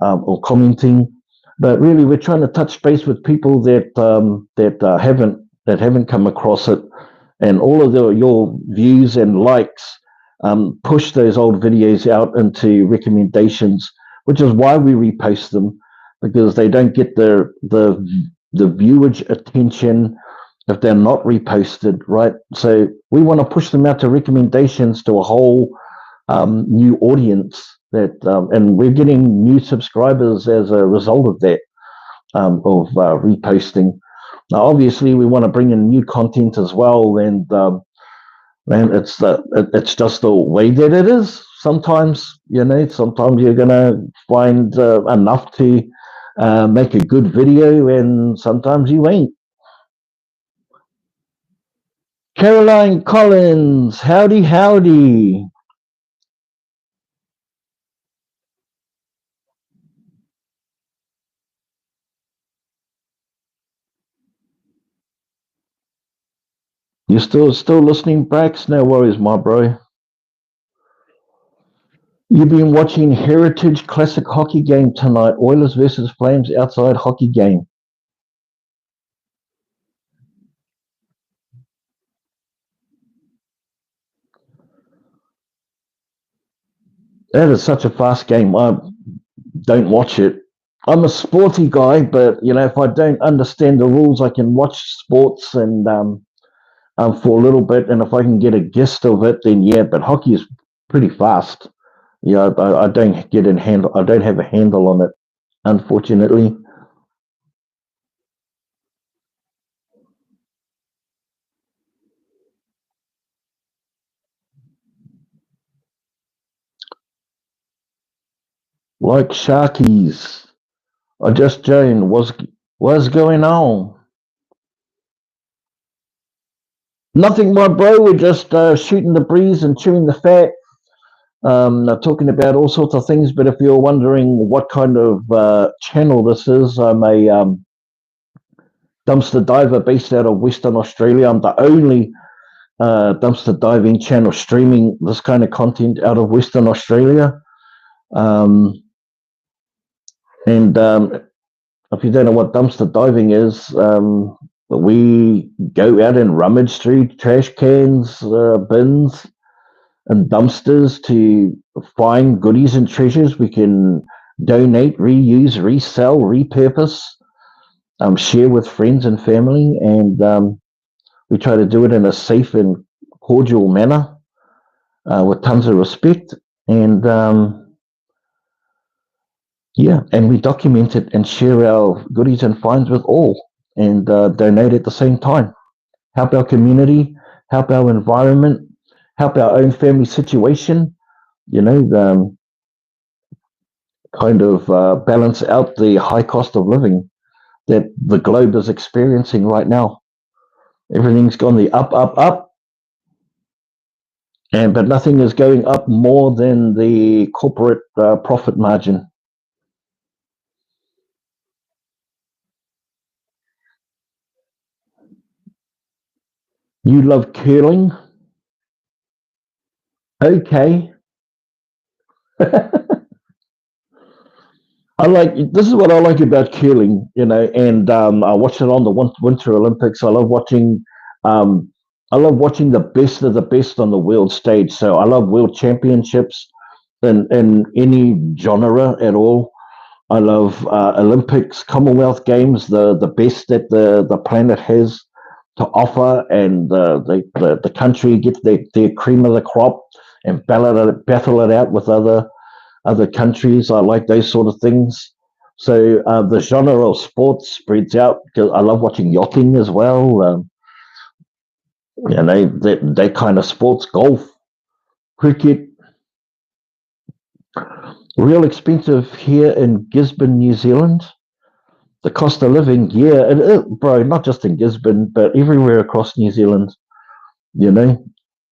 or commenting. But really, we're trying to touch base with people that haven't come across it, and all of your views and likes push those old videos out into recommendations, which is why we repost them, because they don't get the viewage attention if they're not reposted, right? So we want to push them out to recommendations to a whole new audience, and we're getting new subscribers as a result of that, of reposting. Now, obviously, we want to bring in new content as well, and it's just the way that it is. Sometimes, sometimes you're gonna find enough to make a good video, and sometimes you ain't. Caroline Collins, howdy, howdy. You still listening, Brax? No worries, my bro. You've been watching Heritage Classic hockey game tonight. Oilers versus Flames outside hockey game. That is such a fast game. I don't watch it. I'm a sporty guy, but if I don't understand the rules, I can watch sports and for a little bit, and if I can get a gist of it, then yeah. But hockey is pretty fast. Yeah, I don't get in handle. I don't have a handle on it, unfortunately. Like Sharkies. I just joined. What's going on? Nothing, my bro. We're just shooting the breeze and chewing the fat, talking about all sorts of things. But if you're wondering what kind of channel this is, I'm a dumpster diver based out of Western Australia. I'm the only dumpster diving channel streaming this kind of content out of Western Australia. Um, and if you don't know what dumpster diving is, we go out and rummage through trash cans, bins, and dumpsters to find goodies and treasures we can donate, reuse, resell, repurpose, share with friends and family, and we try to do it in a safe and cordial manner with tons of respect. And Yeah, and we document it and share our goodies and finds with all, and donate at the same time. Help our community, help our environment, help our own family situation. You know, kind of balance out the high cost of living that the globe is experiencing right now. Everything's gone the up, up, up, and but nothing is going up more than the corporate profit margin. You love curling, okay? I like this is what I like about curling, you know, and I watched it on the Winter Olympics. Um, I love watching the best of the best on the world stage. So I love world championships in any genre at all. I love Olympics, Commonwealth Games, the best that the planet has to offer, and the country gets their cream of the crop and battle it out with other countries. I like those sort of things. So the genre of sports spreads out because I love watching yachting as well. That kind of sports, golf, cricket, real expensive here in Gisborne, New Zealand. The cost of living, yeah, bro, not just in Gisborne, but everywhere across New Zealand, you know,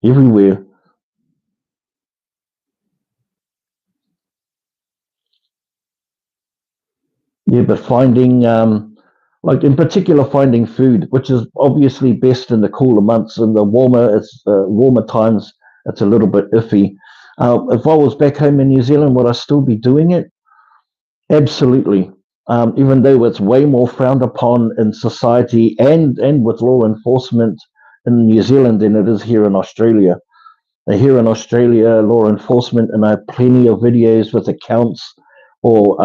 everywhere. Yeah, but finding, like in particular, finding food, which is obviously best in the cooler months. In the warmer times, it's a little bit iffy. If I was back home in New Zealand, would I still be doing it? Absolutely. Even though it's way more frowned upon in society and with law enforcement in New Zealand than it is here in Australia. Here in Australia, law enforcement, and I have plenty of videos with accounts or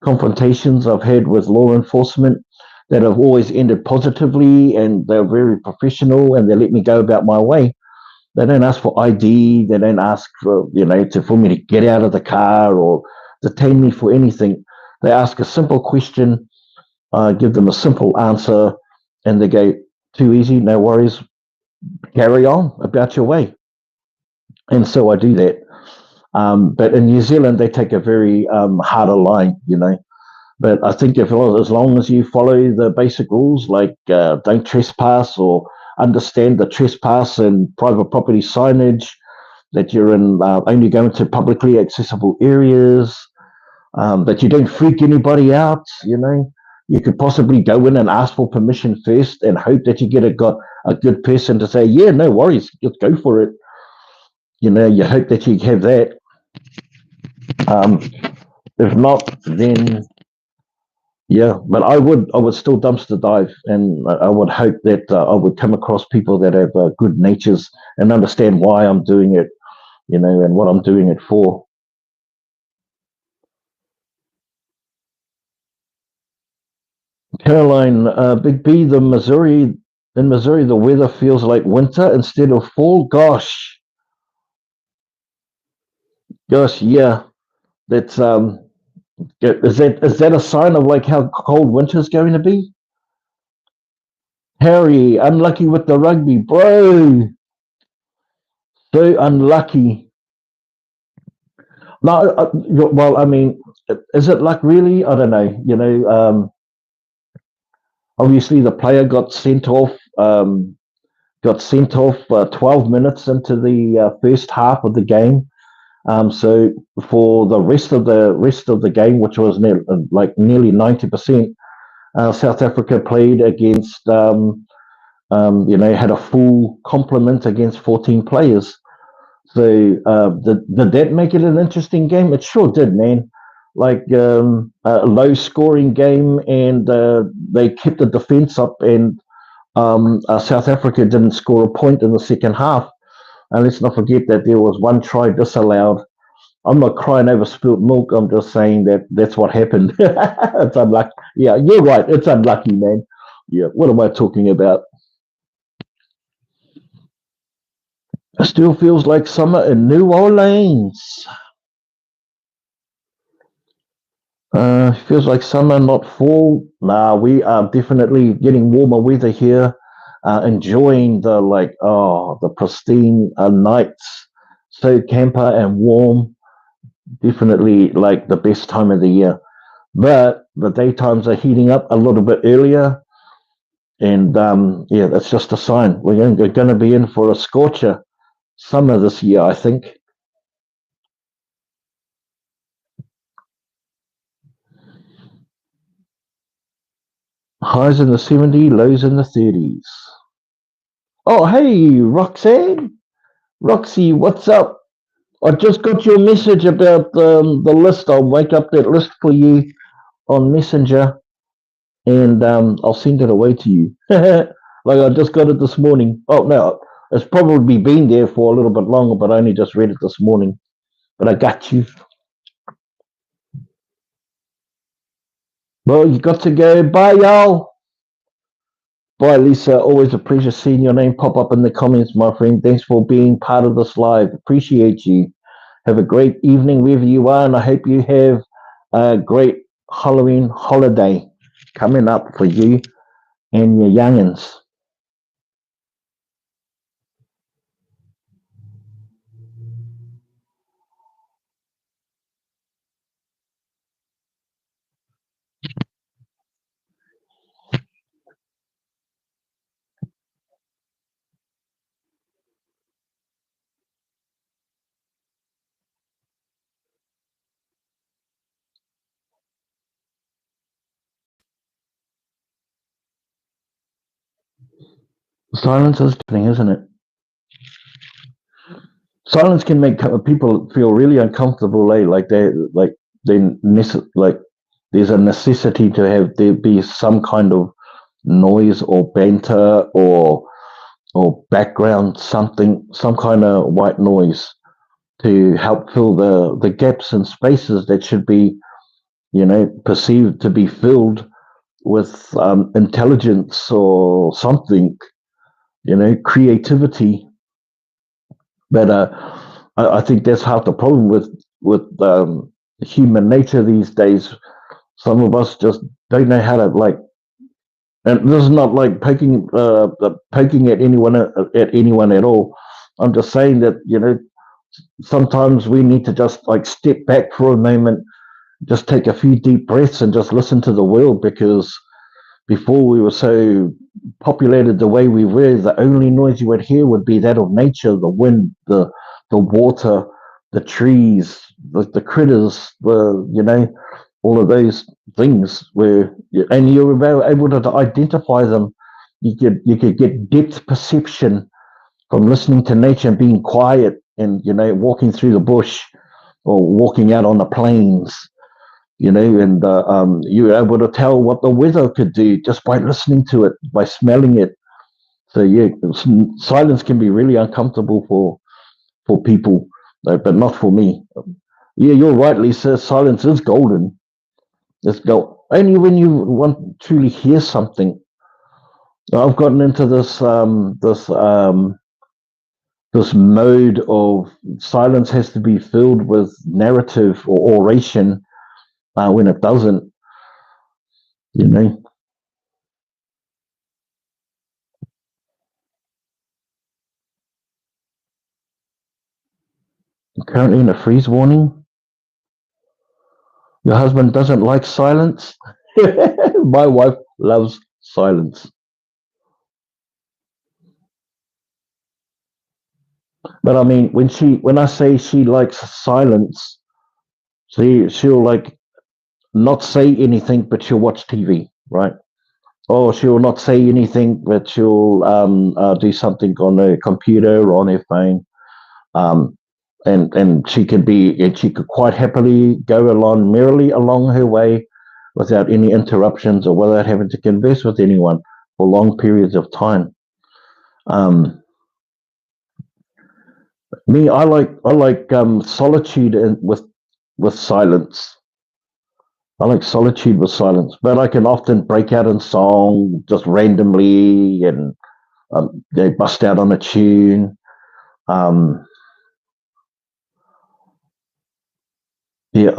confrontations I've had with law enforcement that have always ended positively, and they're very professional and they let me go about my way. They don't ask for ID. They don't ask for, for me to get out of the car or detain me for anything. They ask a simple question, give them a simple answer, and they go, too easy, no worries, carry on about your way. And so I do that. But in New Zealand, they take a very harder line, you know. But I think if as long as you follow the basic rules, like don't trespass or understand the trespass and private property signage, that you're in only going to publicly accessible areas, that you don't freak anybody out, you know. You could possibly go in and ask for permission first and hope that you got a good person to say, yeah, no worries, just go for it. You know, you hope that you have that. Um, if not, then yeah, but I would still dumpster dive, and I would hope that I would come across people that have good natures and understand why I'm doing it, you know, and what I'm doing it for. Caroline, Big B, in Missouri, the weather feels like winter instead of fall. Gosh, yeah, that's is that a sign of like how cold winter's going to be? Harry, unlucky with the rugby, bro. So unlucky. No, well, I mean, is it luck really? I don't know. You know, obviously the player got sent off 12 minutes into the first half of the game. So for the rest of the game, which was like nearly 90%, South Africa played against, had a full complement against 14 players. So did that make it an interesting game? It sure did, man. Like a low scoring game, and they kept the defense up, and South Africa didn't score a point in the second half. And let's not forget that there was one try disallowed. I'm not crying over spilt milk. I'm just saying that that's what happened. It's unlucky. Yeah, you're right. It's unlucky, man. Yeah, what am I talking about? It still feels like summer in New Orleans. Feels like summer, not fall. Nah, we are definitely getting warmer weather here. Enjoying the pristine nights, so camper and warm. Definitely like the best time of the year. But the daytimes are heating up a little bit earlier, and yeah, that's just a sign we're going to be in for a scorcher summer this year, I think. Highs in the 70s, lows in the 30s. Oh, hey, Roxanne. Roxy, what's up? I just got your message about the list. I'll make up that list for you on Messenger, and I'll send it away to you. Like I just got it this morning. Oh, no, it's probably been there for a little bit longer, but I only just read it this morning. But I got you. Well, you got to go. Bye, y'all. Bye, Lisa. Always a pleasure seeing your name pop up in the comments, my friend. Thanks for being part of this live. Appreciate you. Have a great evening wherever you are, and I hope you have a great Halloween holiday coming up for you and your youngins. Silence is the thing, isn't it? Silence can make people feel really uncomfortable. Like there's a necessity to have there be some kind of noise or banter or background something, some kind of white noise to help fill the gaps and spaces that should be, perceived to be filled with intelligence or something, creativity. But I think that's half the problem with human nature these days. Some of us just don't know how to like. And this is not like poking at anyone at all. I'm just saying that sometimes we need to just like step back for a moment, just take a few deep breaths, and just listen to the world, because before we were so populated the way we were, the only noise you would hear would be that of nature, the wind, the water, the trees, the critters, all of those things where, and you were able to identify them. You could get depth perception from listening to nature and being quiet, and walking through the bush or walking out on the plains, and you were able to tell what the weather could do just by listening to it, by smelling it. So yeah, silence can be really uncomfortable for people, but not for me. Yeah, you're right, Lisa. Silence is golden. It's gold. Only when you want to truly hear something. I've gotten into this mode of silence has to be filled with narrative or oration. When it doesn't, you know. Currently in a freeze warning. Your husband doesn't like silence. My wife loves silence. But I mean, when I say she likes silence, she'll like not say anything, but she'll watch TV, right? Or she'll not say anything, but she'll do something on her computer or on her phone. Um, and she could quite happily go along merrily along her way without any interruptions or without having to converse with anyone for long periods of time. Um, Me, I like solitude and with silence. I like solitude with silence, but I can often break out in song just randomly, and they bust out on a tune. Um, yeah,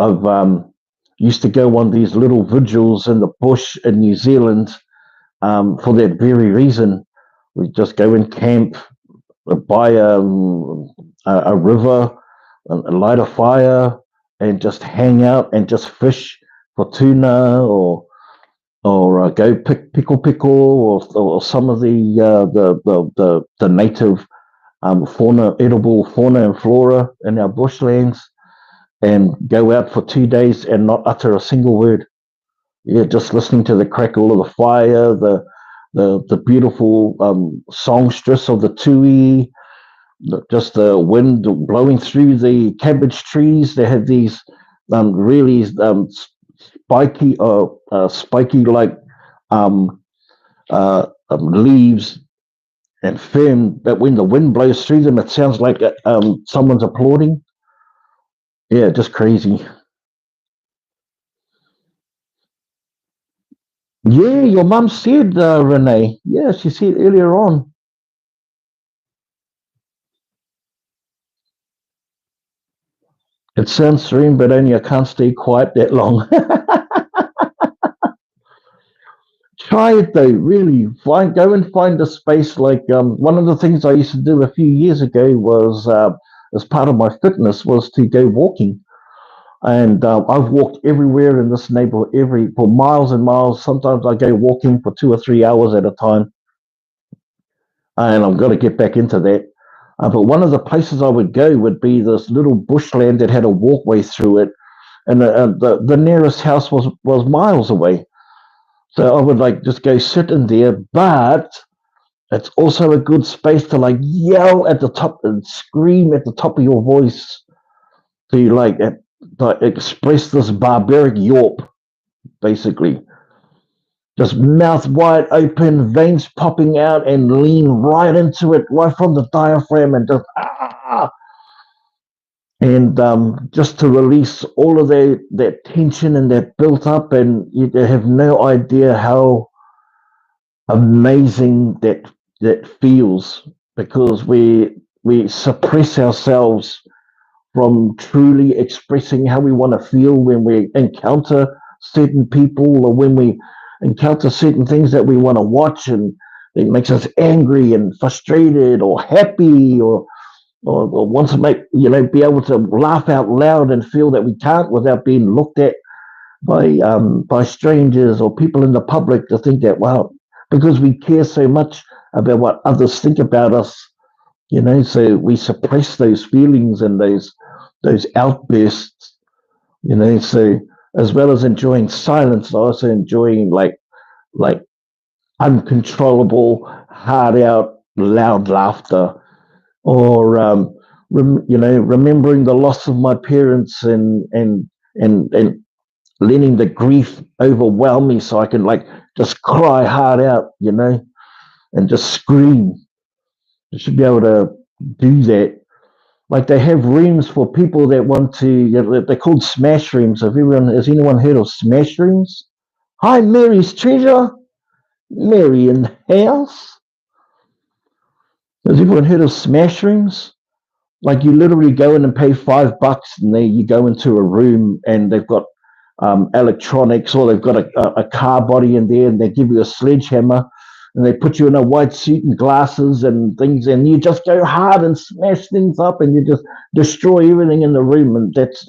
used to go on these little vigils in the bush in New Zealand for that very reason. We just go and camp by a river, and light a fire, and just hang out and just fish for tuna or go pickle or some of the native fauna, edible fauna and flora in our bushlands, and go out for 2 days and not utter a single word. Yeah, just listening to the crackle of the fire, the beautiful songstress of the tui, just the wind blowing through the cabbage trees. They have these really spiky like um, leaves and firm, but when the wind blows through them, it sounds like someone's applauding. Yeah, just crazy. Yeah, your mum said, Renee. Yeah, she said earlier on. It sounds serene, but only I can't stay quiet that long. Try it though, really. Go and find a space. Like one of the things I used to do a few years ago was, as part of my fitness, was to go walking. And I've walked everywhere in this neighborhood, every for miles and miles. Sometimes I go walking for 2 or 3 hours at a time, and I've got to get back into that. But one of the places I would go would be this little bushland that had a walkway through it, and the nearest house was miles away. So I would like just go sit in there, but it's also a good space to like yell at the top and scream at the top of your voice to to express this barbaric yawp, basically. Just mouth wide open, veins popping out, and lean right into it, right from the diaphragm, and just and just to release all of that tension and that built up, and you have no idea how amazing that feels, because we suppress ourselves from truly expressing how we want to feel when we encounter certain people, or when we encounter certain things that we want to watch, and it makes us angry and frustrated or happy, or want to make, be able to laugh out loud and feel that we can't without being looked at by strangers or people in the public, to think that, wow, because we care so much about what others think about us, so we suppress those feelings and those outbursts, so as well as enjoying silence, I also enjoying like uncontrollable, hard out, loud laughter, or remembering the loss of my parents, and letting the grief overwhelm me, so I can like just cry hard out, and just scream. You should be able to do that. Like they have rooms for people that want to. They're called smash rooms. Has anyone heard of smash rooms? Hi, Mary's treasure. Mary in the house. Has everyone heard of smash rooms? Like you literally go in and pay $5, and then you go into a room, and they've got electronics, or they've got a car body in there, and they give you a sledgehammer, and they put you in a white suit and glasses and things, and you just go hard and smash things up, and you just destroy everything in the room, and it's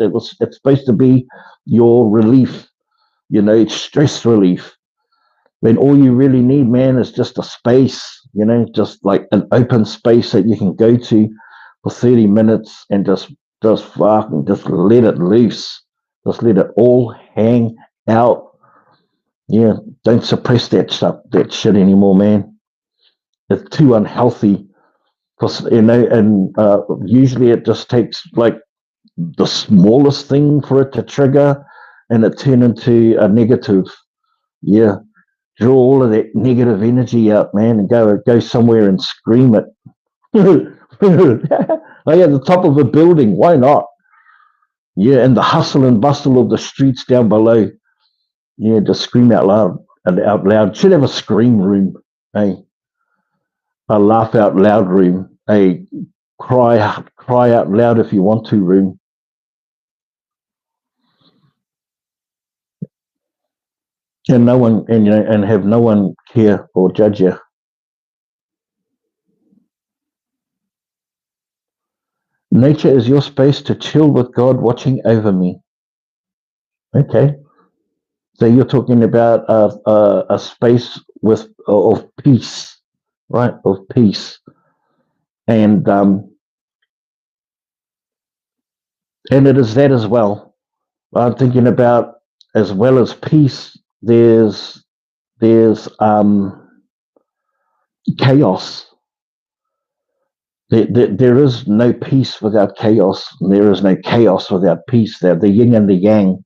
supposed to be your relief, it's stress relief. When all you really need, man, is just a space, just like an open space that you can go to for 30 minutes and just fucking just let it loose. Just let it all hang out. Yeah, don't suppress that shit anymore, man. It's too unhealthy. And usually it just takes like the smallest thing for it to trigger, and it turn into a negative. Yeah, draw all of that negative energy out, man, and go somewhere and scream it. Like at the top of a building, why not? Yeah, and the hustle and bustle of the streets down below. Yeah, just scream out loud and out loud. Should have a scream room, a laugh out loud room, a cry out loud if you want to room. and no one, and and have no one care or judge you. Nature is your space to chill with God watching over me. Okay, so you're talking about a space with of peace, right? Of peace, and and it is that as well. I'm thinking about, as well as peace, there's chaos. There is no peace without chaos. There is no chaos without peace. They're the yin and the yang.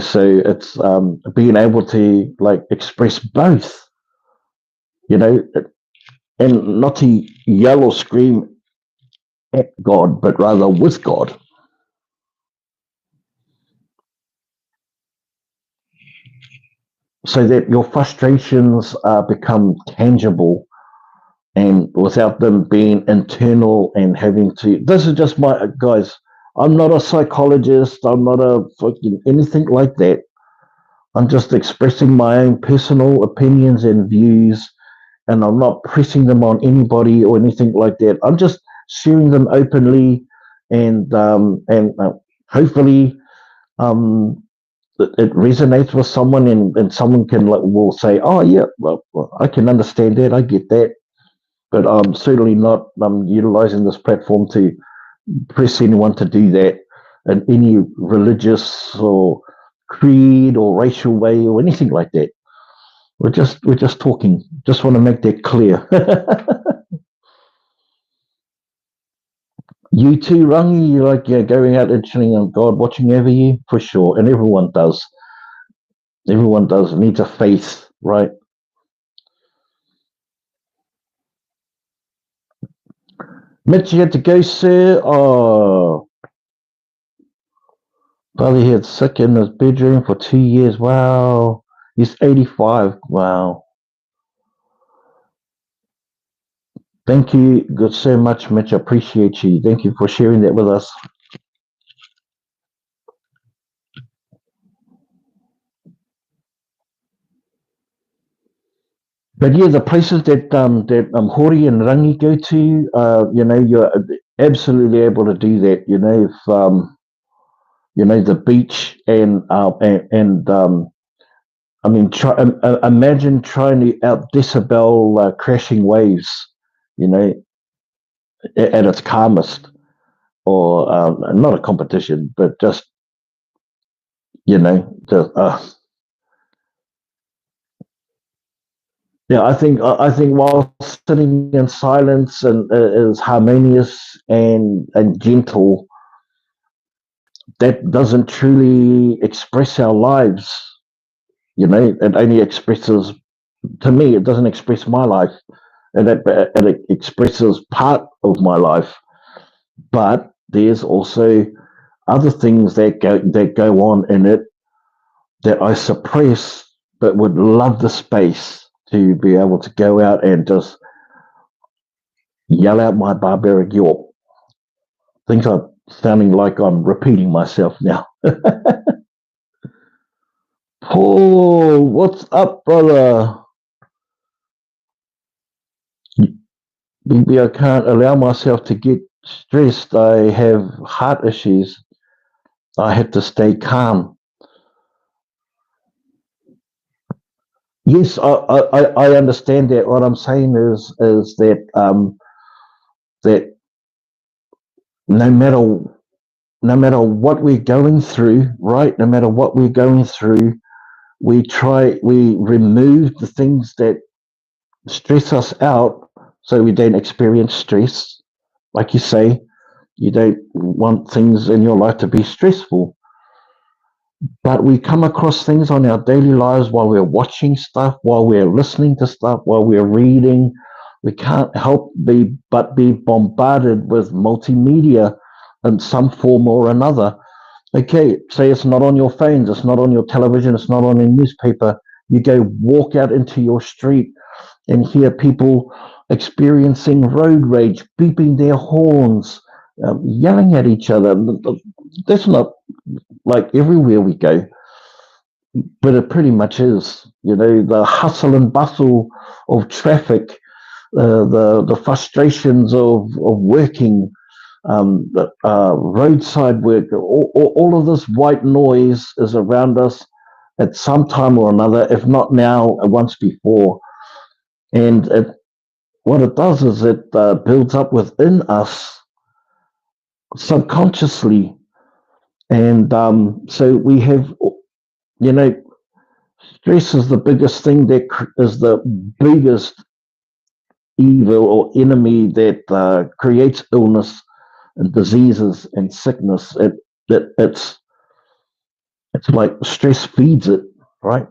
So it's being able to like express both. You know, and not to yell or scream at God, but rather with God. So that your frustrations become tangible, and without them being internal and having to. This is just my guys. I'm not a psychologist. I'm not a fucking anything like that. I'm just expressing my own personal opinions and views, and I'm not pressing them on anybody or anything like that. I'm just sharing them openly, and hopefully um, it resonates with someone, and someone will say, "Oh yeah, well, I can understand that. I get that." But I'm certainly not utilizing this platform to press anyone to do that in any religious or creed or racial way or anything like that. We're just talking. Just want to make that clear. You too, Rangi, you like going out and chilling on God watching over you for sure, and everyone does. Everyone does needs a faith, right? Mitch, you had to go, sir. Oh, brother, he had sick in his bedroom for 2 years. Wow. He's 85. Wow. Thank you good so much, Mitch. I appreciate you. Thank you for sharing that with us. But yeah, the places that Hori and Rangi go to, you're absolutely able to do that. If the beach and I mean, imagine trying to out decibel crashing waves, you know, at its calmest, or not a competition, but just just yeah. I think while sitting in silence and is harmonious and gentle, that doesn't truly express our lives. It only expresses, to me, it doesn't express my life, and it expresses part of my life. But there's also other things that go on in it that I suppress, but would love the space to be able to go out and just yell out my barbaric York. Things are sounding like I'm repeating myself now. Paul, what's up, brother? Maybe I can't allow myself to get stressed. I have heart issues. I have to stay calm. Yes, I understand that. What I'm saying is that no matter what we're going through, right? No matter what we're going through, we remove the things that stress us out, so we don't experience stress. Like you say, you don't want things in your life to be stressful. But we come across things on our daily lives while we're watching stuff, while we're listening to stuff, while we're reading. We can't help but be bombarded with multimedia in some form or another. Okay, say it's not on your phones, it's not on your television, it's not on a newspaper. You go walk out into your street and hear people experiencing road rage, beeping their horns, yelling at each other. That's not like everywhere we go. but it pretty much is. You know, the hustle and bustle of traffic, the frustrations of working, the roadside work, all of this white noise is around us at some time or another, if not now, once before. And what it does is it builds up within us subconsciously. And so we have, you know, stress is the biggest thing that is the biggest evil or enemy that creates illness and diseases and sickness. It's like stress feeds it, right?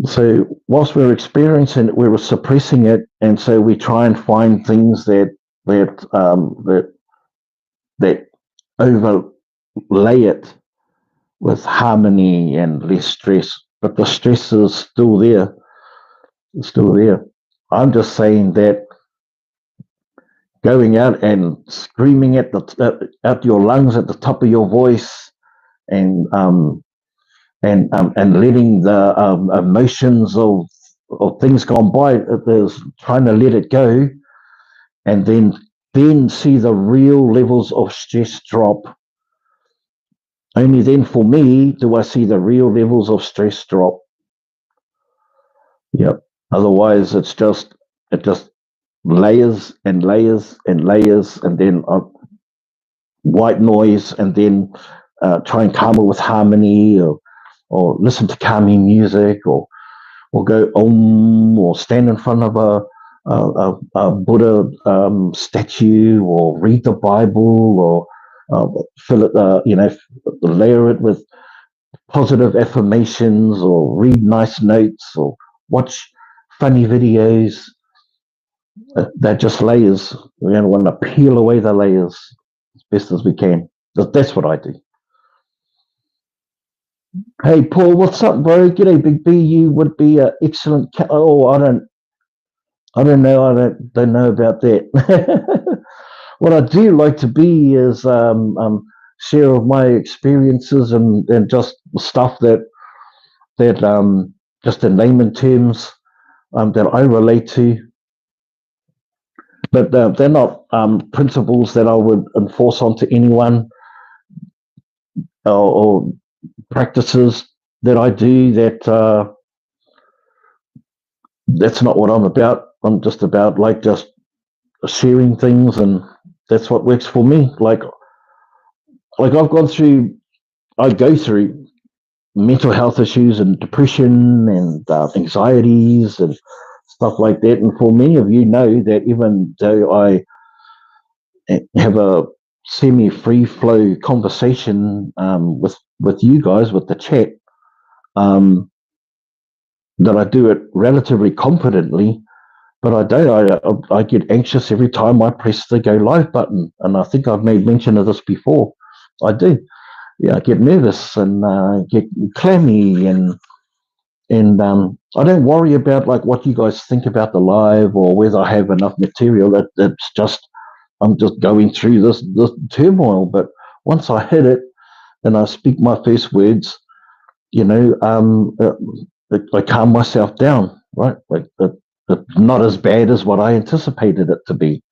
So whilst we're experiencing it, we're suppressing it, and so we try and find things that overlay it with harmony and less stress. But the stress is still there. It's still there. I'm just saying that going out and screaming at your lungs at the top of your voice and and letting the emotions of things gone by, there's trying to let it go, and then see the real levels of stress drop. Only then, for me, do I see the real levels of stress drop. Yep. Otherwise, it just layers and layers and layers, and then white noise, and then try and calm it with harmony, or listen to calming music, or go om, or stand in front of a Buddha statue, or read the Bible, or fill it, layer it with positive affirmations, or read nice notes, or watch funny videos. They're just layers. We don't want to peel away the layers as best as we can. That's what I do. Hey, Paul, what's up, bro? G'day, Big B. You would be an excellent. Oh, I don't know. Don't know about that. What I do like to be is share of my experiences, and just stuff that just in layman terms, that I relate to. But they're not principles that I would enforce onto anyone, or practices that I do. That's not what I'm about. I'm just about just sharing things, and that's what works for me. Like I go through mental health issues and depression and anxieties and stuff like that. And for many of you know that even though I have a semi free flow conversation with you guys with the chat, um, that I do it relatively confidently, but I don't. I get anxious every time I press the go live button, and I think I've made mention of this before. I do. Yeah, I get nervous and get clammy, and I don't worry about like what you guys think about the live or whether I have enough material. It's just I'm just going through this turmoil. But once I hit it and I speak my first words, you know, I calm myself down, right? Like it's not as bad as what I anticipated it to be.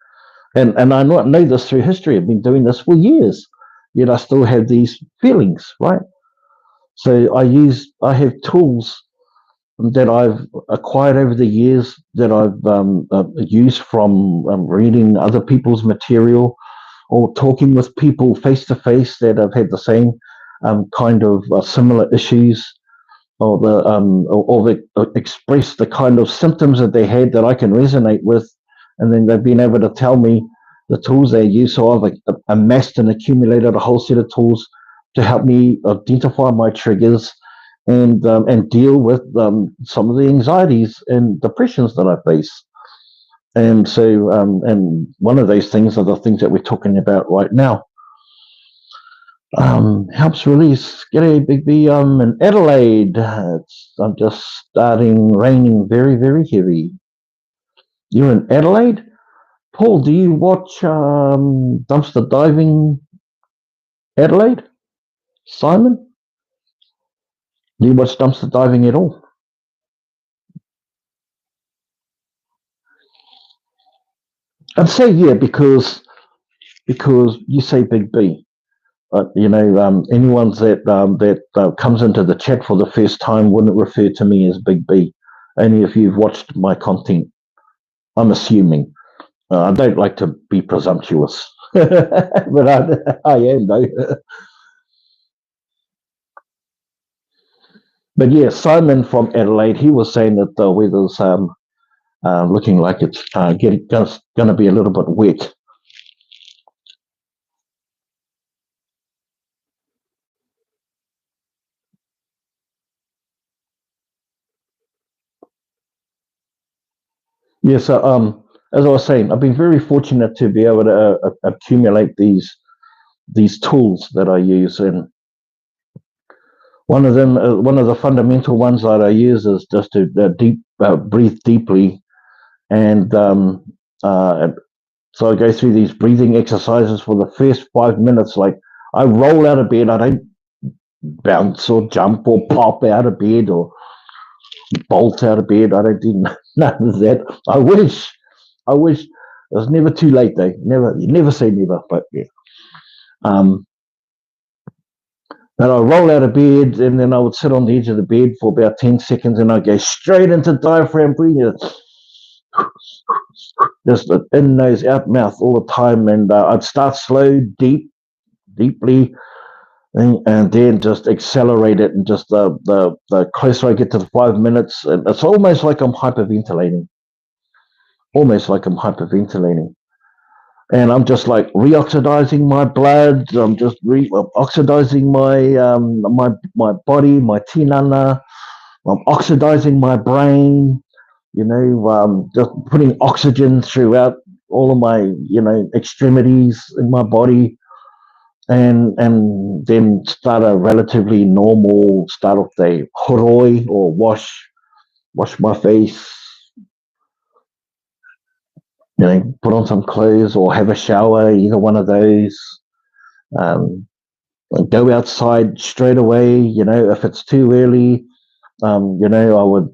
And I know this through history. I've been doing this for years, yet I still have these feelings, right? So I have tools that I've acquired over the years that I've used from reading other people's material, or talking with people face to face that have had the same kind of similar issues, or they express the kind of symptoms that they had that I can resonate with, and then they've been able to tell me the tools they use. So I've amassed and accumulated a whole set of tools to help me identify my triggers, and deal with some of the anxieties and depressions that I face. And so, and one of those things are the things that we're talking about right now. Helps release. G'day, Big B. I'm in Adelaide. I'm just starting raining very, very heavy. You're in Adelaide? Paul, do you watch Dumpster Diving Adelaide? Simon? Do you watch dumpster diving at all? I'd say yeah, because you say Big B. Anyone that comes into the chat for the first time wouldn't refer to me as Big B. Only if you've watched my content. I'm assuming. I don't like to be presumptuous, but I am though. But yeah, Simon from Adelaide, he was saying that the weather's looking like it's going to be a little bit wet. Yeah, so as I was saying, I've been very fortunate to be able to accumulate these tools that I use, and one of the fundamental ones that I use is just to breathe deeply, and so I go through these breathing exercises for the first 5 minutes. Like I roll out of bed, I don't bounce or jump or pop out of bed or bolt out of bed. I don't do none of that. I wish. It was never too late though. You never say never, but yeah. Um, and I roll out of bed, and then I would sit on the edge of the bed for about 10 seconds, and I'd go straight into diaphragm breathing, just in nose, out mouth all the time, and I'd start slow, deeply, and then just accelerate it, and just the closer I get to the 5 minutes, and it's almost like I'm hyperventilating, and I'm just like reoxidizing my blood. I'm just oxidizing my body, my tinana. I'm oxidizing my brain. Just putting oxygen throughout all of my extremities in my body, and then start a relatively normal start of the horoi, or wash my face, put on some clothes or have a shower, either one of those. Um, go outside straight away. If it's too early, I would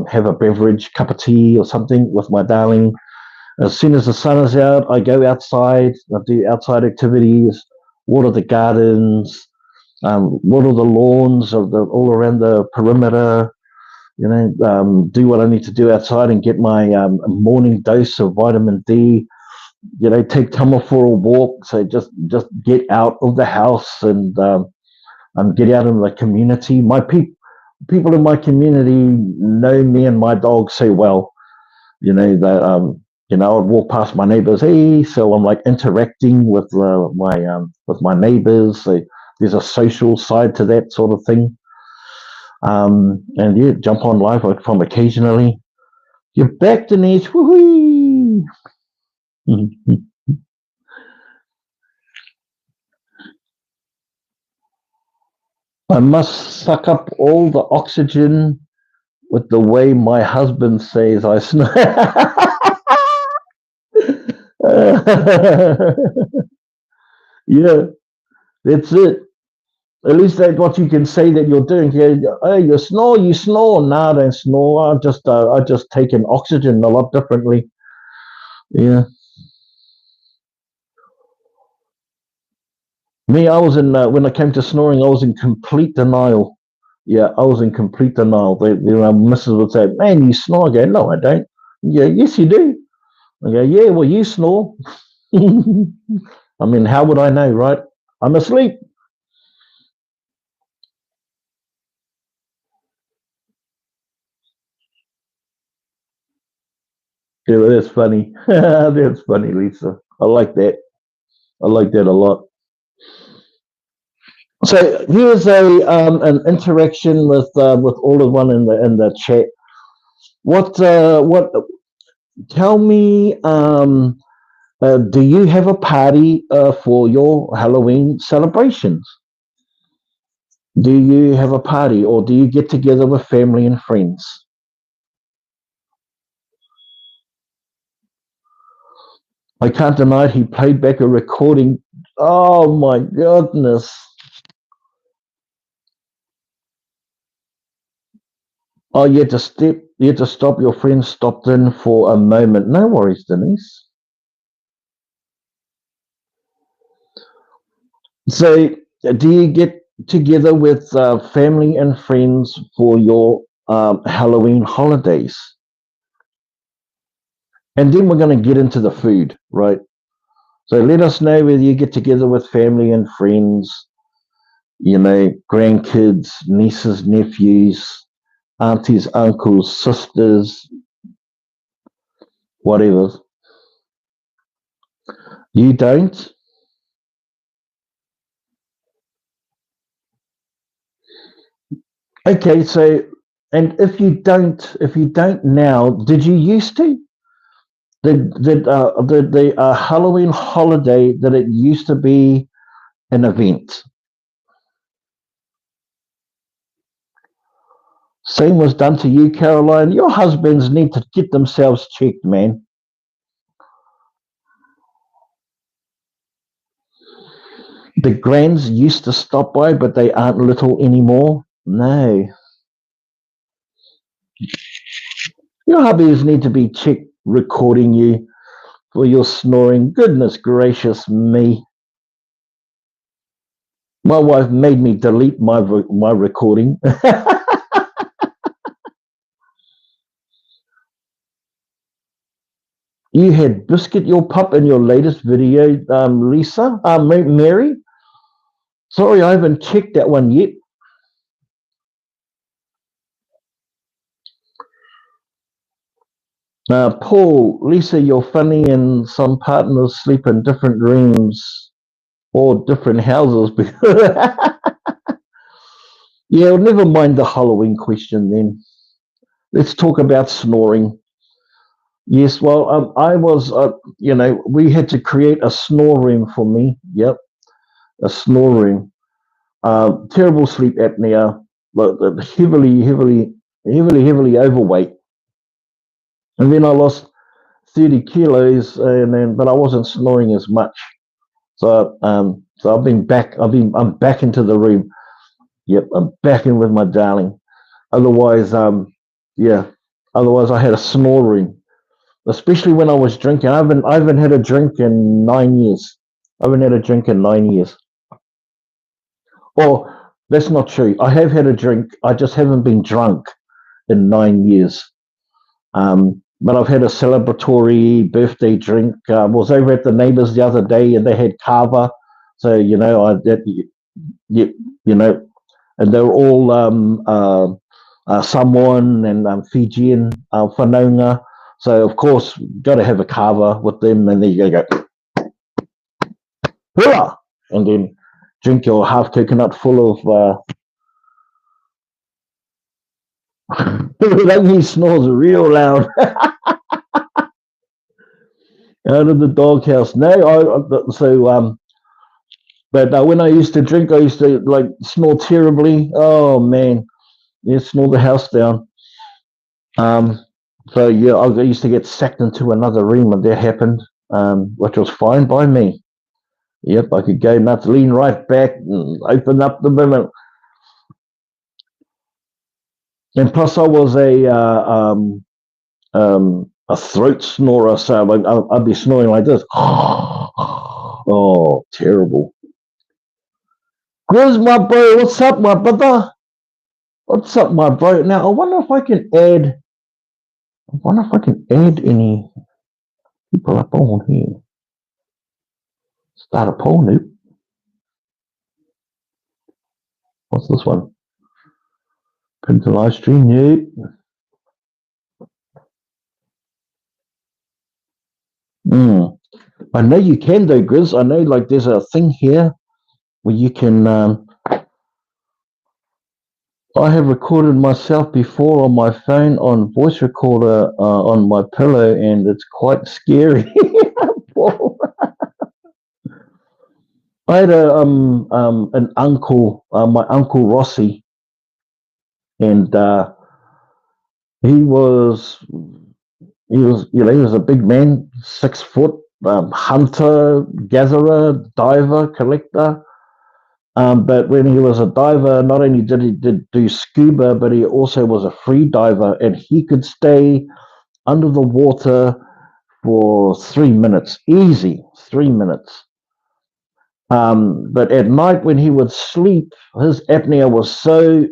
have a beverage, cup of tea or something with my darling. As soon as the sun is out, I go outside. I do outside activities, water the gardens, water the lawns of all around the perimeter. Do what I need to do outside and get my morning dose of vitamin D. Take Tama for a walk. So just get out of the house and get out in the community. My people in my community know me and my dog so well. That I'd walk past my neighbors. Hey, so I'm like interacting with my neighbors. So there's a social side to that sort of thing. And yeah, jump on live from occasionally. You're back, Denise. Woohoo! I must suck up all the oxygen with the way my husband says I snore. Yeah, that's it. At least that's what you can say that you're doing. Yeah, hey, you snore, you snore. No, I don't snore. I just take in oxygen a lot differently. Yeah. Me, I was in when it came to snoring, I was in complete denial. Yeah, I was in complete denial. Mrs. would say, "Man, you snore." I go, "No, I don't." Yeah, yes, you do. I go, "Yeah, well, you snore." I mean, how would I know, right? I'm asleep. Yeah, that's funny. That's funny, Lisa. I like that. I like that a lot. So here's a an interaction with all of one in the chat. What? Tell me. Do you have a party for your Halloween celebrations? Do you have a party, or do you get together with family and friends? I can't deny it, he played back a recording. Oh my goodness. Oh, you had to stop. Your friend stopped in for a moment. No worries, Denise. So, do you get together with family and friends for your Halloween holidays? And then we're going to get into the food, right? So let us know whether you get together with family and friends, grandkids, nieces, nephews, aunties, uncles, sisters, whatever. You don't? Okay, so and if you don't now, did you used to? The Halloween holiday that it used to be an event. Same was done to you, Caroline. Your husbands need to get themselves checked, man. The grands used to stop by, but they aren't little anymore. No. Your hubbies need to be checked recording you for your snoring. Goodness gracious me. My wife made me delete my recording. You had Biscuit Your Pup in your latest video, Lisa, Mary. Sorry, I haven't checked that one yet. Paul, Lisa, you're funny, and some partners sleep in different rooms or different houses. Yeah, well, never mind the Halloween question then. Let's talk about snoring. Yes, well, I was, we had to create a snore room for me. Yep, a snore room. Terrible sleep apnea, but heavily overweight. And then I lost 30 kilos, but I wasn't snoring as much. So I've been back. I'm back into the room. Yep, I'm back in with my darling. Otherwise, yeah. Otherwise, I had a snore room, especially when I was drinking. I haven't had a drink in 9 years. I haven't had a drink in 9 years. Oh, that's not true. I have had a drink. I just haven't been drunk in 9 years. But I've had a celebratory birthday drink. I was over at the neighbours the other day, and they had kava. So you know, and they're all Samoan and Fijian, Whanonga. So of course, got to have a kava with them, and then you go hula, and then drink your half coconut full of. That he snores real loud out of the doghouse. But when I used to drink, I used to like snore terribly. Oh man, yeah, snore the house down. So yeah, I used to get sacked into another room, and that happened, which was fine by me. Yep, I could go nuts, lean right back, and open up the window. And plus, I was a throat snorer, so I'd be snoring like this. Oh, terrible. Where's my bro? What's up, my brother? What's up, my bro? Now, I wonder if I can add. I wonder if I can add any people up on here. Start a poll, Nope. What's this one? Pin to live stream, Nope. I know you can though, Grizz. I know like there's a thing here where you can. I have recorded myself before on my phone on voice recorder on my pillow, and it's quite scary. I had an uncle, my uncle Rossi, and he was a big man, 6 foot, hunter, gatherer, diver, collector. But when he was a diver, not only did he do scuba, but he also was a free diver, and he could stay under the water for 3 minutes, easy 3 minutes. But at night when he would sleep, his apnea was so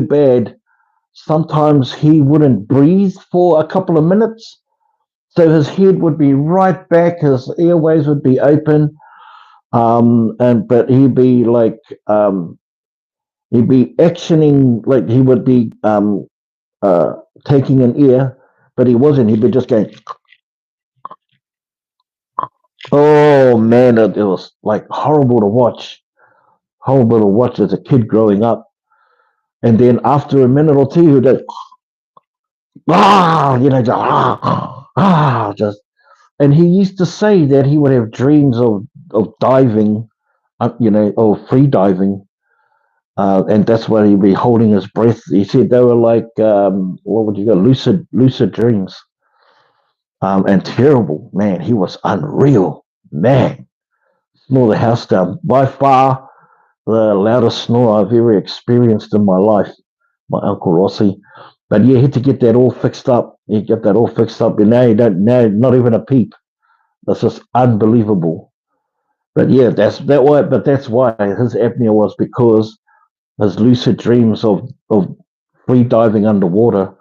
bad. Sometimes he wouldn't breathe for a couple of minutes, so his head would be right back, his airways would be open, and but he'd be actioning like he would be uh, taking an air, but he wasn't. He'd be just going. Oh man, it was like horrible to watch as a kid growing up. And then after a minute or two, he'd go, just. And he used to say that he would have dreams of diving, or free diving, and that's where he'd be holding his breath. He said they were like, what would you go, lucid dreams, and terrible. Man, he was unreal. Man, snore the house down. By far the loudest snore I've ever experienced in my life, my Uncle Rossi. But yeah, he had to get that all fixed up. He get that all fixed up, and now you don't, now not even a peep. That's just unbelievable. But yeah, that's why his apnea was, because his lucid dreams of free diving underwater.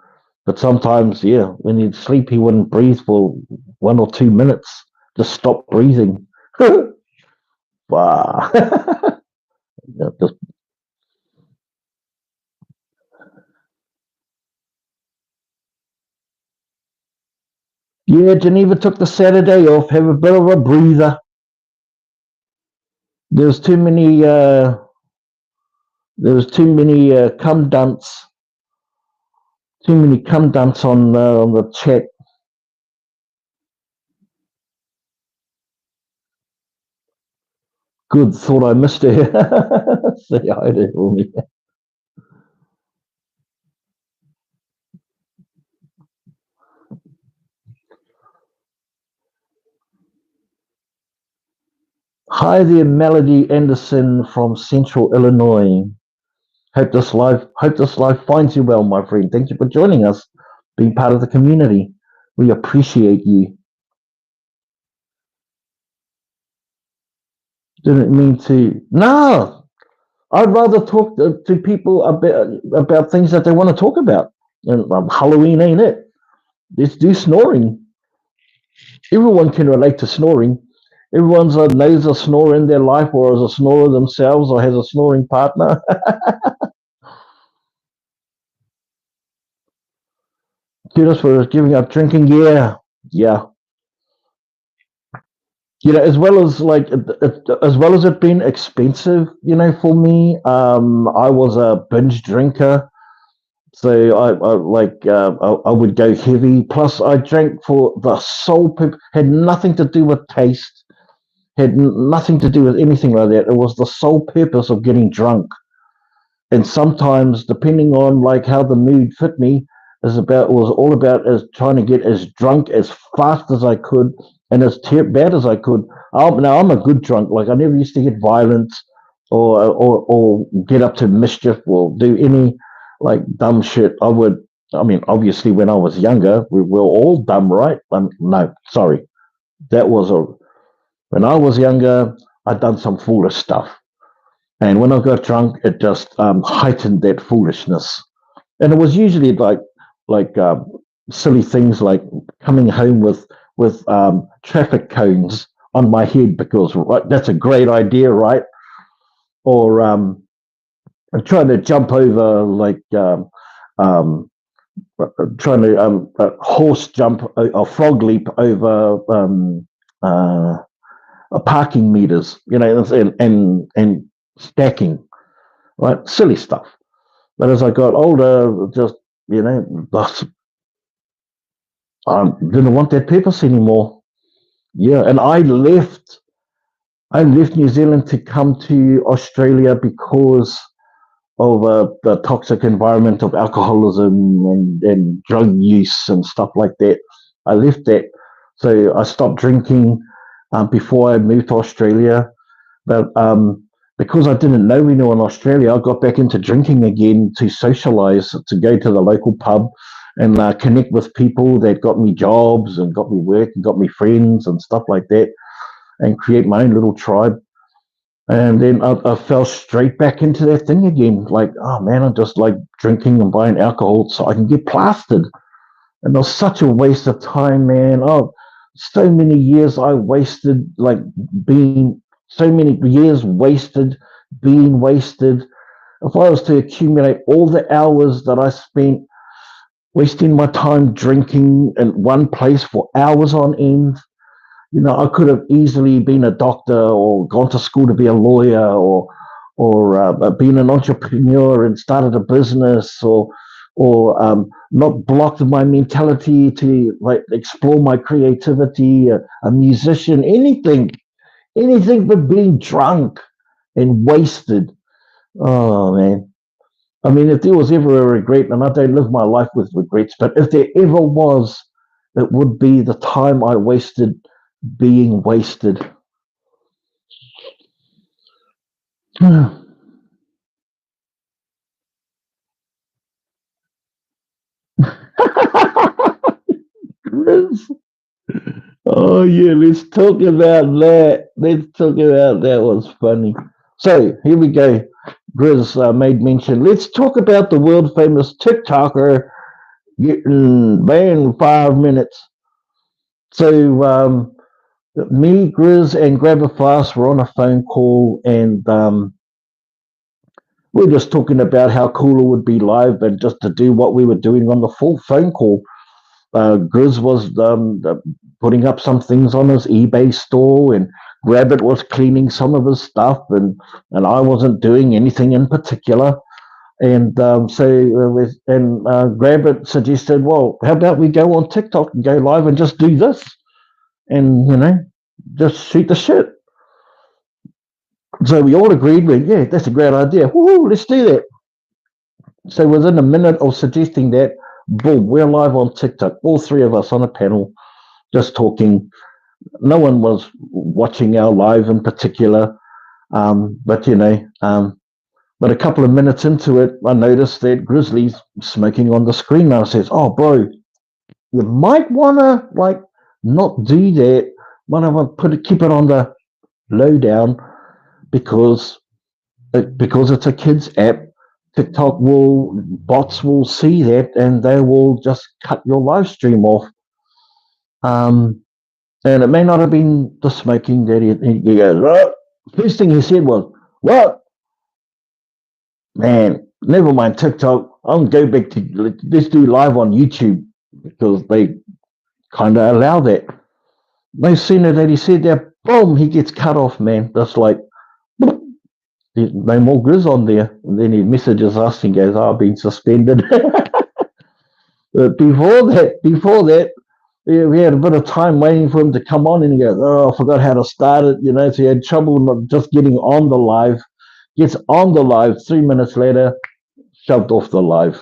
But sometimes, yeah, when he'd sleep, he wouldn't breathe for 1 or 2 minutes. Just stop breathing. Wow. Yeah, yeah, Geneva took the Saturday off, have a bit of a breather. There's too many. There was too many cum dumps on the chat. Good, thought I missed her. Say hi to for me. Hi there, Melody Anderson from Central Illinois. Hope this live finds you well, my friend. Thank you for joining us, being part of the community. We appreciate you. Didn't mean to. No, I'd rather talk to people about things that they want to talk about. And Halloween ain't it? Let's do snoring. Everyone can relate to snoring. Everyone's knows a snore in their life, or is a snorer themselves, or has a snoring partner. Kudos for giving up drinking. Yeah, yeah. As well as as well as it being expensive, for me, I was a binge drinker, so I would go heavy. Plus, I drank for the sole purpose, had nothing to do with taste, had nothing to do with anything like that. It was the sole purpose of getting drunk. And sometimes, depending on like how the mood fit me, was all about as trying to get as drunk as fast as I could and as bad as I could. Now I'm a good drunk. Like I never used to get violent or get up to mischief or do any like dumb shit. I mean, obviously, when I was younger, we were all dumb, right? No, sorry, that was a when I was younger, I'd done some foolish stuff, and when I got drunk, it just heightened that foolishness. And it was usually like silly things like coming home with traffic cones on my head because right, that's a great idea, right? Or trying to jump over um, trying to horse jump or frog leap over uh, parking meters, and stacking, right? Silly stuff. But as I got older, just you know, I didn't want that purpose anymore. Yeah, and I left New Zealand to come to Australia because of the toxic environment of alcoholism and drug use and stuff like that. I left that, so I stopped drinking before I moved to Australia. But because I didn't know anyone in Australia, I got back into drinking again to socialize, to go to the local pub and connect with people that got me jobs and got me work and got me friends and stuff like that, and create my own little tribe. And then I fell straight back into that thing again. Like, oh man, I'm just like drinking and buying alcohol so I can get plastered. And it was such a waste of time, man. Oh, so many years I wasted, like being so many years wasted, being wasted. If I was to accumulate all the hours that I spent wasting my time drinking in one place for hours on end, I could have easily been a doctor or gone to school to be a lawyer or been an entrepreneur and started a business or not blocked my mentality to like explore my creativity, a musician, anything but being drunk and wasted. Oh man. I mean, if there was ever a regret, and I don't live my life with regrets, but if there ever was, it would be the time I wasted being wasted. Chris. Oh yeah, let's talk about that. Let's talk about that. Was funny. So here we go. Grizz made mention. Let's talk about the world famous TikToker getting banned in 5 minutes. So me, Grizz, and Grabber Fast were on a phone call, and we are just talking about how cool it would be live, and just to do what we were doing on the full phone call. Grizz was putting up some things on his eBay store, and Rabbit was cleaning some of his stuff, and I wasn't doing anything in particular. And Rabbit suggested, well, how about we go on TikTok and go live and just do this, and just shoot the shit. So we all agreed, yeah, that's a great idea. Woo, let's do that. So within a minute of suggesting that, boom, we're live on TikTok. All three of us on a panel, just talking. No one was watching our live in particular, but but a couple of minutes into it, I noticed that Grizzly's smoking on the screen. And I says, "Oh, bro, you might wanna like not do that. Might want to keep it on the lowdown because it's a kids app. TikTok bots will see that and they will just cut your live stream off." And it may not have been the smoking that he goes, "Oh." First thing he said was, "What? Man, never mind TikTok. I'll go back to let's do live on YouTube," because they kind of allow that. No sooner that he said that, boom, he gets cut off, man. That's like, no more Grizz on there. And then he messages us and goes, "Oh, I've been suspended." But before that, we had a bit of time waiting for him to come on, and he goes, "Oh, I forgot how to start it," so he had trouble not just getting on the live. Gets on the live, 3 minutes later, shoved off the live.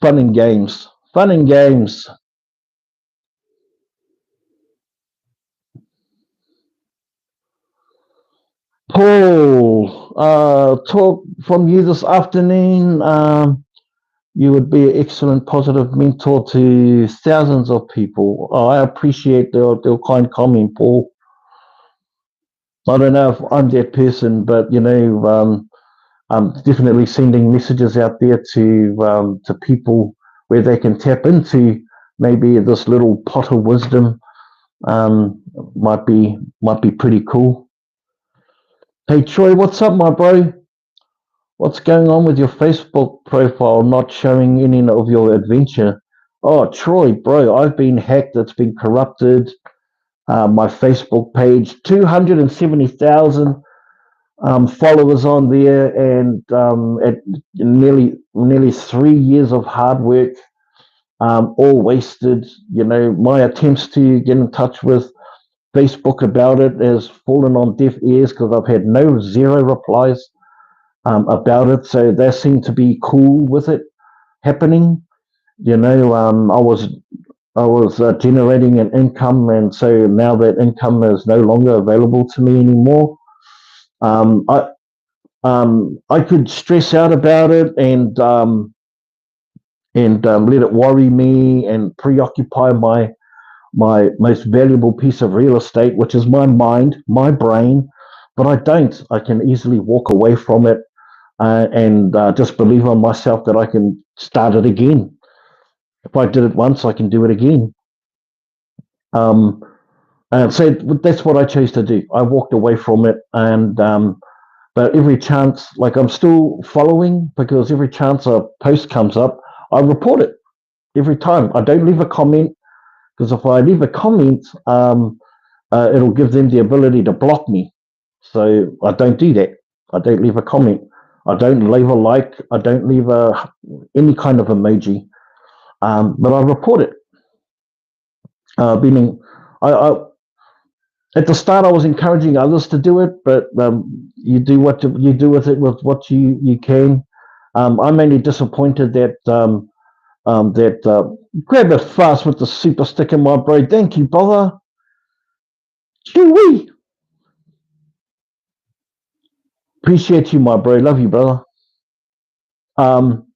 Fun and games. Fun and games. Paul, talk from you this afternoon. You would be an excellent positive mentor to thousands of people. Oh, I appreciate their kind comment, Paul. I don't know if I'm that person, but I'm definitely sending messages out there to people where they can tap into maybe this little pot of wisdom. Might be pretty cool. Hey Troy, what's up, my bro? What's going on with your Facebook profile not showing any of your adventure? Oh, Troy, bro, I've been hacked. It's been corrupted. My Facebook page, 270,000 followers on there, and at nearly 3 years of hard work, all wasted. My attempts to get in touch with Facebook about it has fallen on deaf ears because I've had zero replies about it. So they seem to be cool with it happening. I was generating an income, and so now that income is no longer available to me anymore. I could stress out about it and let it worry me and preoccupy my most valuable piece of real estate, which is my mind, my brain. But I don't. I can easily walk away from it and just believe on myself that I can start it again. If I did it once, I can do it again. Um, and so that's what I chose to do. I walked away from it, and but every chance, like I'm still following because every chance a post comes up, I report it every time. I don't leave a comment because if I leave a comment, it'll give them the ability to block me. So I don't do that. I don't leave a comment. I don't leave a like. I don't leave any kind of emoji. But I report it. Meaning, I at the start I was encouraging others to do it, but you do what you do with it with what you can. I'm only disappointed that grab it fast with the super sticker, my bro. Thank you, brother. Chewy. Appreciate you, my bro. Love you, brother. Um,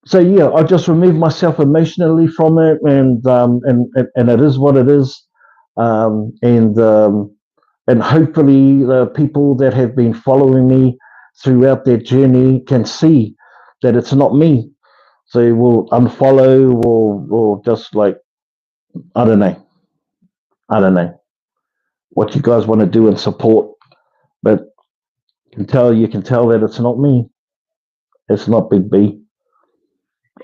so yeah, I just removed myself emotionally from it, and it is what it is. Um, and um, and hopefully the people that have been following me throughout their journey can see that it's not me. So we'll unfollow or just like I don't know, I don't know what you guys want to do and support, but you can tell that it's not me. It's not Big B.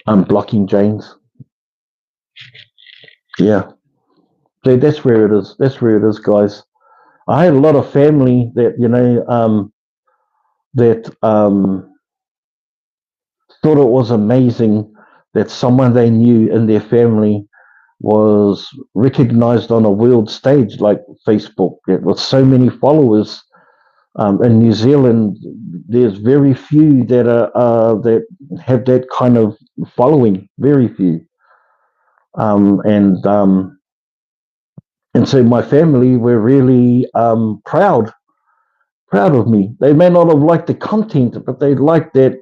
I'm blocking James. Yeah, so that's where it is. That's where it is, guys. I had a lot of family that that thought it was amazing that someone they knew in their family was recognized on a world stage like Facebook. With so many followers in New Zealand, there's very few that are that have that kind of following. Very few, um, and um, and so my family were really proud of me. They may not have liked the content, but they liked that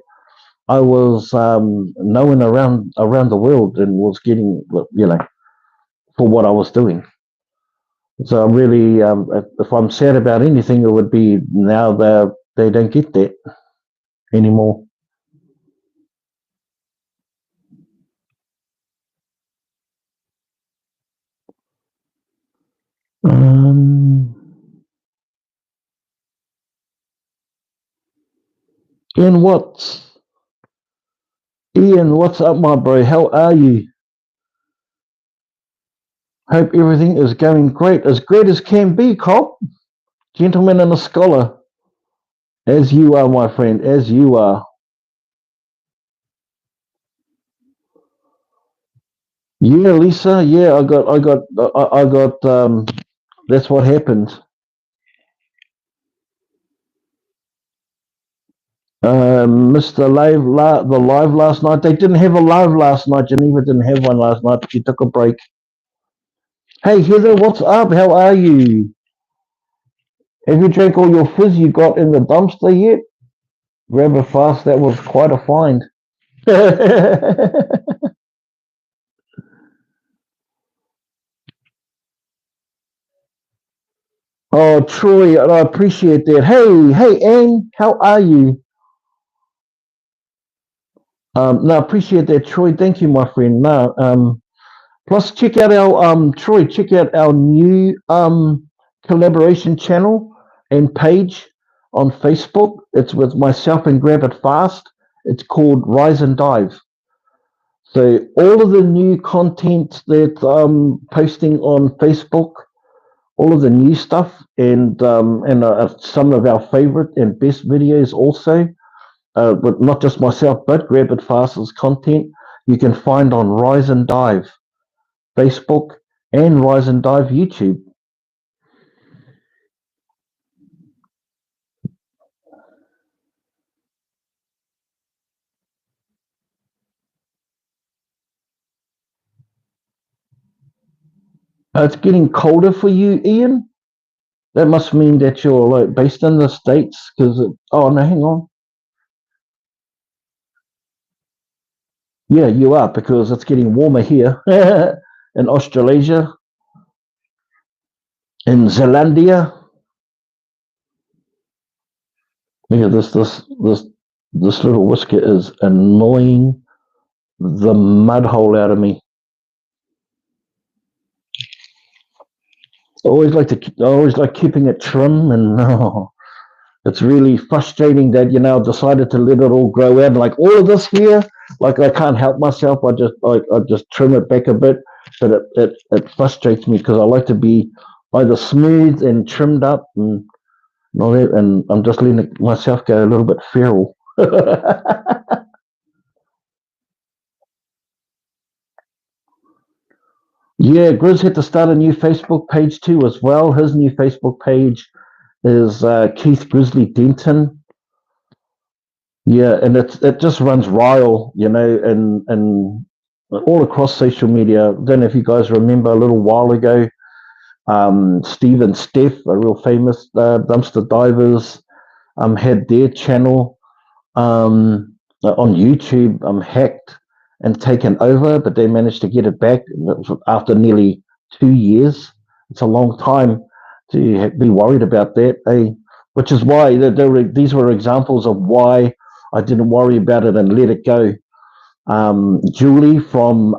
I was known around the world and was getting, for what I was doing. So I'm really, if I'm sad about anything, it would be now they don't get that anymore. Um, Ian, what's up, my bro? How are you? Hope everything is going great as can be, cop. Gentleman and a scholar, as you are, my friend, as you are. Yeah, Lisa. Yeah, I got. That's what happened. Missed the live last night. They didn't have a live last night. Geneva didn't have one last night. She took a break. Hey Heather, what's up? How are you? Have you drank all your fizz you got in the dumpster yet? Grab a fast. That was quite a find. Oh, Troy, I appreciate that. Hey, Anne, how are you? No, I appreciate that, Troy. Thank you, my friend. No, plus check out our Troy. Check out our new collaboration channel and page on Facebook. It's with myself and Grab It Fast. It's called Rise and Dive. So all of the new content that I'm posting on Facebook, all of the new stuff, and some of our favorite and best videos also, but not just myself, but Grab It Fast's content, you can find on Rise and Dive Facebook and Rise and Dive YouTube. It's getting colder for you, Ian. That must mean that you're like based in the States, because oh no, hang on. Yeah, you are, because it's getting warmer here in Australasia, in Zealandia. Yeah, this little whisker is annoying the mud hole out of me. I always like keeping it trim, and oh, it's really frustrating that I decided to let it all grow out. Like all of this here, like I can't help myself. I just trim it back a bit, but it frustrates me because I like to be either smooth and trimmed up and all that, and I'm just letting myself go a little bit feral. Yeah, Grizz had to start a new Facebook page too as well. His new Facebook page is Keith Grizzly Denton. Yeah, and it just runs rile, and all across social media. I don't know if you guys remember a little while ago, Steve and Steph, a real famous dumpster divers, had their channel on YouTube hacked and taken over, but they managed to get it back after nearly 2 years. It's a long time to be worried about that, which is why these were examples of why I didn't worry about it and let it go. Julie from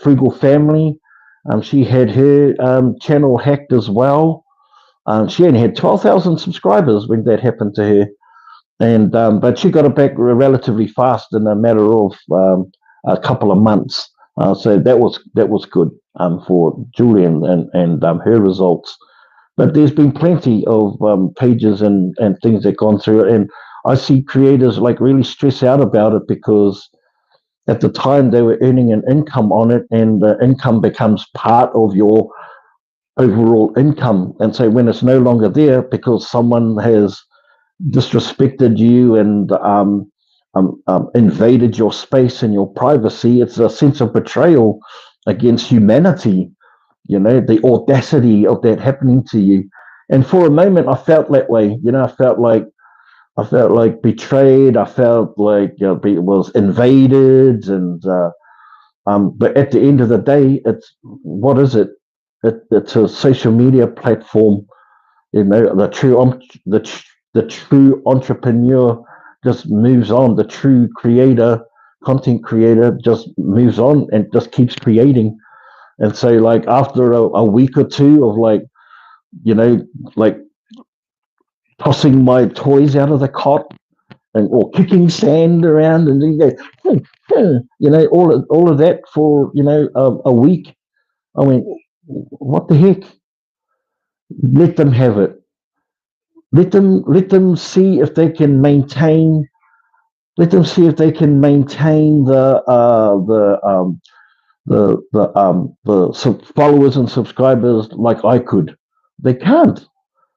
Frugal Family, she had her channel hacked as well. She only had 12,000 subscribers when that happened to her, and but she got it back relatively fast in a matter of a couple of months. So that was good for Julie and her results. But there's been plenty of pages and things that gone through it, and I see creators like really stress out about it because at the time they were earning an income on it, and the income becomes part of your overall income. And so when it's no longer there because someone has disrespected you and invaded your space and your privacy, it's a sense of betrayal against humanity. The audacity of that happening to you. And for a moment, I felt that way. I felt like betrayed. I felt like was invaded, and but at the end of the day, it's what is it? It's a social media platform. The true entrepreneur just moves on. The true content creator, just moves on and just keeps creating. And so, like after a week or two of you know, like tossing my toys out of the cot and or kicking sand around, and then you go, all of that for a week. I mean, what the heck? Let them have it. Let them see if they can maintain. Let them see if they can maintain the followers and subscribers like I could. They can't.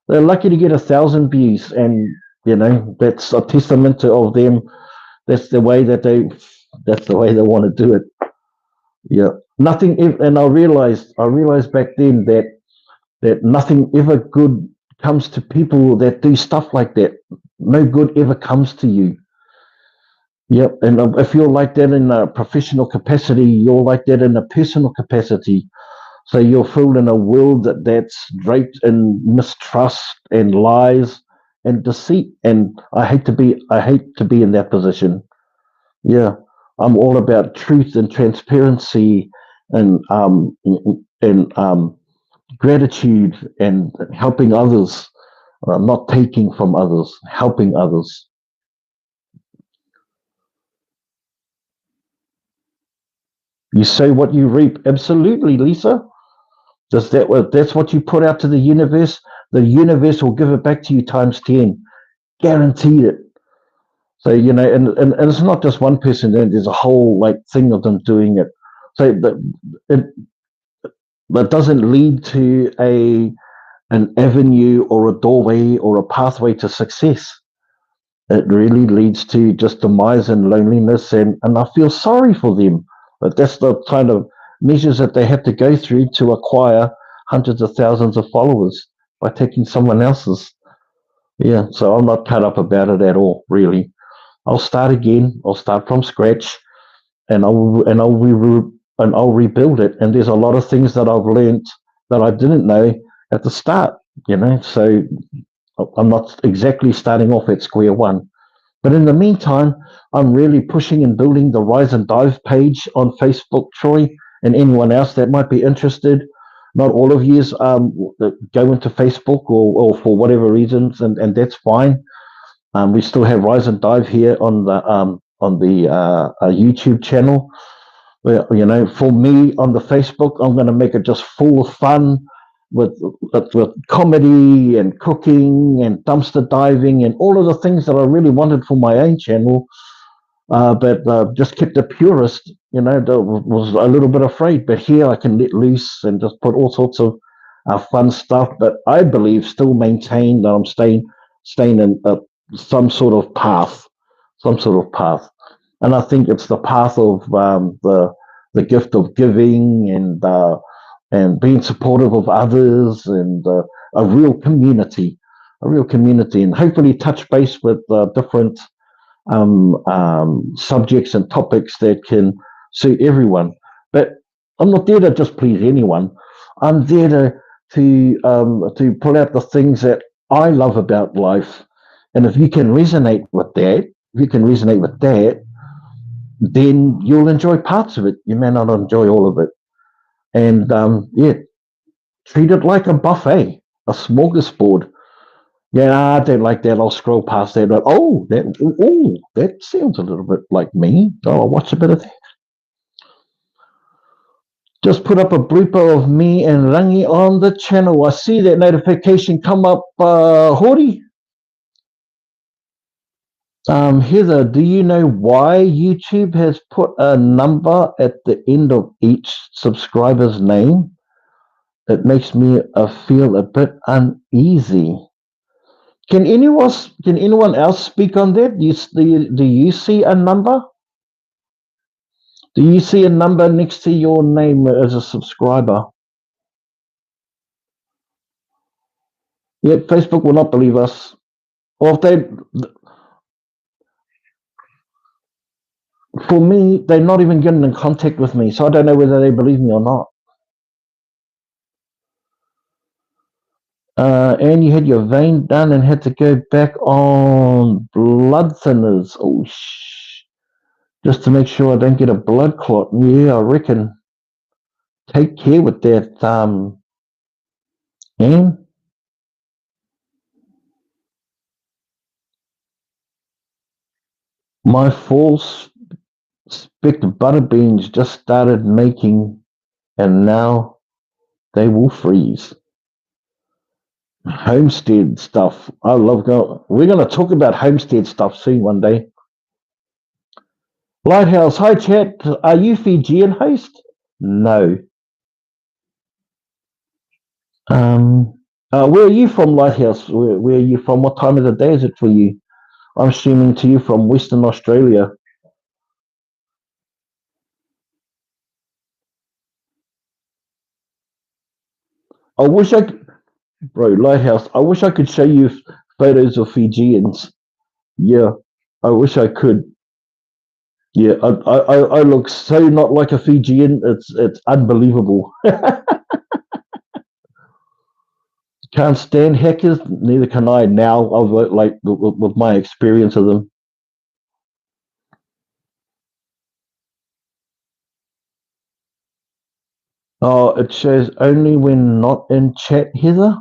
They're lucky to get 1,000 views, and that's a testament of them. That's the way that they. That's the way they want to do it. Yeah, nothing. And I realized back then that nothing ever good comes to people that do stuff like that. No good ever comes to you. Yep, and if you're like that in a professional capacity, you're like that in a personal capacity. So you're filled in a world that's draped in mistrust and lies and deceit. And I hate to be in that position. Yeah, I'm all about truth and transparency and gratitude and helping others, not taking from others, helping others. You sow what you reap. Absolutely, Lisa. That's what you put out to the universe. The universe will give it back to you times 10, guaranteed it. So and it's not just one person doing it. There's a whole like thing of them doing it. So it that doesn't lead to an avenue or a doorway or a pathway to success. It really leads to just demise and loneliness, and I feel sorry for them. But that's the kind of measures that they have to go through to acquire hundreds of thousands of followers. by taking someone else's. Yeah, so I'm not cut up about it at all, really. I'll start again. I'll start from scratch, and I'll rebuild it. And there's a lot of things that I've learned that I didn't know at the start. So I'm not exactly starting off at square one. But in the meantime, I'm really pushing and building the Rise and Dive page on Facebook, Troy, and anyone else that might be interested. Not all of you go into Facebook or for whatever reasons, and that's fine. We still have Rise and Dive here on the YouTube channel. Well, for me on the Facebook, I'm going to make it just full of fun with comedy and cooking and dumpster diving and all of the things that I really wanted for my own channel, but just kept it purist. Was a little bit afraid, but here I can let loose and just put all sorts of fun stuff. But I believe still maintain that I'm staying in some sort of path, some sort of path, and I think it's the path of the gift of giving and being supportive of others and a real community, and hopefully touch base with different subjects and topics that can suit everyone. But I'm not there to just please anyone. I'm there to pull out the things that I love about life. And if you can resonate with that, then you'll enjoy parts of it. You may not enjoy all of it. And yeah, treat it like a buffet, a smorgasbord. Yeah, I don't like that. I'll scroll past that. But that sounds a little bit like me. Oh, I'll watch a bit of that. Just put up a blooper of me and Rangi on the channel. I see that notification come up, Hori. Heather, do you know why YouTube has put a number at the end of each subscriber's name? It makes me feel a bit uneasy. Can anyone else speak on that? Do you see a number? Do you see a number next to your name as a subscriber? Yep, Facebook will not believe us. Or if they, for me, they're not even getting in contact with me, so I don't know whether they believe me or not. And you had your vein done and had to go back on blood thinners. Oh, just to make sure I don't get a blood clot. Yeah, I reckon. Take care with that, Anne. My false specked butter beans just started making, and now they will freeze. Homestead stuff. I love going. We're going to talk about homestead stuff soon one day. Lighthouse, hi chat. Are you Fijian host? No. Where are you from, Lighthouse? Where are you from? What time of the day is it for you? I'm streaming to you from Western Australia. I wish I could, bro, Lighthouse. I wish I could show you photos of Fijians. Yeah, I wish I could. Yeah, I look so not like a Fijian. It's unbelievable. Can't stand hackers. Neither can I now. I've like with my experience of them. Oh, it shows only when not in chat, Heather.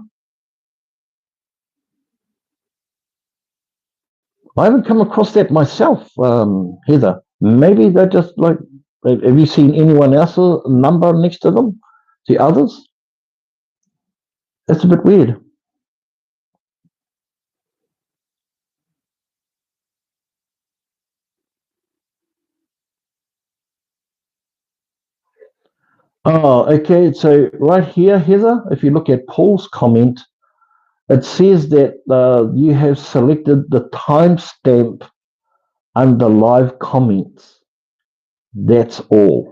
I haven't come across that myself, Heather. Maybe they're just like. Have you seen anyone else's number next to them? The others? That's a bit weird. Oh, okay. So right here, Heather, if you look at Paul's comment, it says that you have selected the timestamp under live comments. That's all.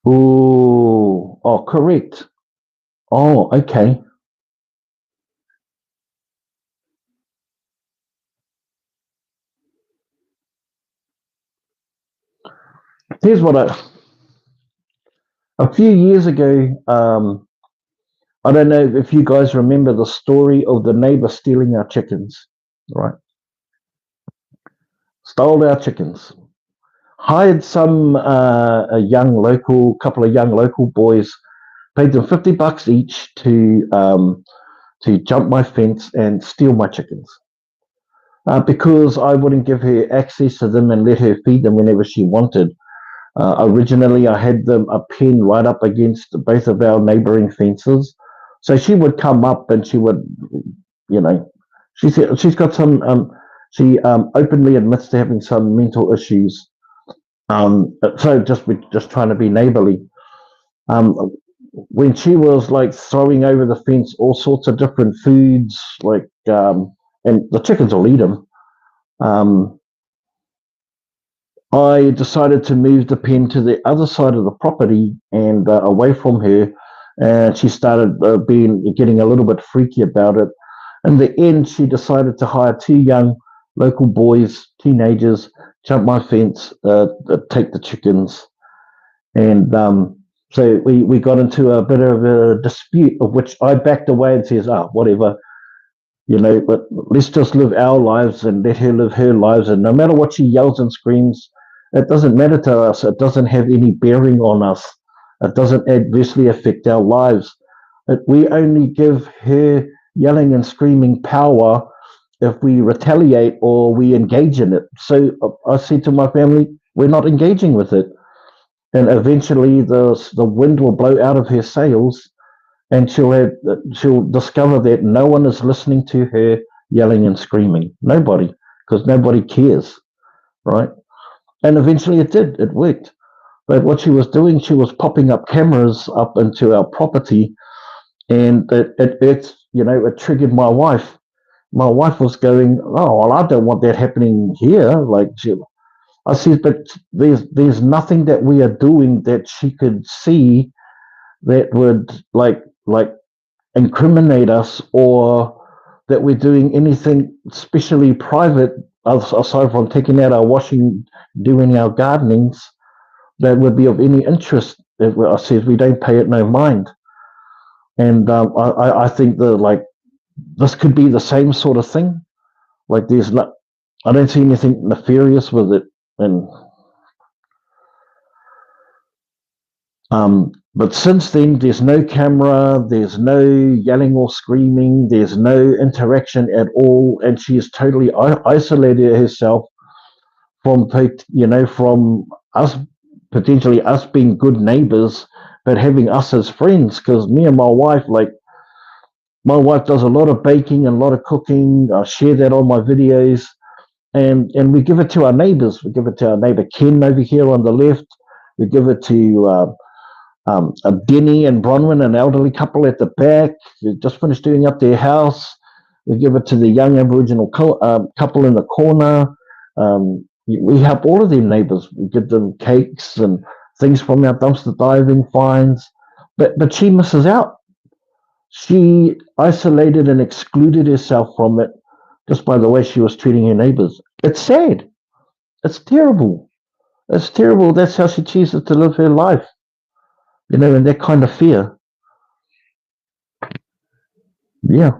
Oh, oh, correct. Oh, okay. Here's what a few years ago, I don't know if you guys remember the story of the neighbor stealing our chickens, right? Stole our chickens. Hired some a young local, couple of young local boys, paid them $50 each to jump my fence and steal my chickens. Because I wouldn't give her access to them and let her feed them whenever she wanted. Originally, I had them a pen right up against both of our neighboring fences. So she would come up and she would, you know, she's got some, she openly admits to having some mental issues. So just trying to be neighborly. Um, when she was like throwing over the fence all sorts of different foods, and the chickens will eat them. Um, I decided to move the pen to the other side of the property and away from her. And she started getting a little bit freaky about it. In the end, she decided to hire two young local boys, teenagers, jump my fence, take the chickens. And so we got into a bit of a dispute, of which I backed away and says, whatever, but let's just live our lives and let her live her lives. And no matter what she yells and screams, it doesn't matter to us. It doesn't have any bearing on us. It doesn't adversely affect our lives. We only give her yelling and screaming power if we retaliate or we engage in it. So I said to my family, we're not engaging with it. And eventually the wind will blow out of her sails and she'll discover that no one is listening to her yelling and screaming. Nobody, because nobody cares, right? And eventually it worked. But what she was doing, she was popping up cameras up into our property, and it triggered my wife. My wife was going, oh well, I don't want that happening here. I said, but there's nothing that we are doing that she could see that would like incriminate us, or that we're doing anything especially private aside from taking out our washing, doing our gardenings, that would be of any interest. I said we don't pay it no mind. And I think this could be the same sort of thing. Like there's not, I don't see anything nefarious with it. And but since then, there's no camera, there's no yelling or screaming, there's no interaction at all, and she has totally isolated herself from from us, potentially us being good neighbors, but having us as friends. Because me and my wife, my wife does a lot of baking and a lot of cooking. I share that on my videos, and we give it to our neighbors. We give it to our neighbor Ken over here on the left. We give it to Denny and Bronwyn, an elderly couple at the back. They just finished doing up their house. We give it to the young Aboriginal couple in the corner. We help all of them neighbours. We give them cakes and things from our dumpster diving finds. But she misses out. She isolated and excluded herself from it just by the way she was treating her neighbours. It's sad. It's terrible. It's terrible. That's how she chooses to live her life. In that kind of fear. Yeah.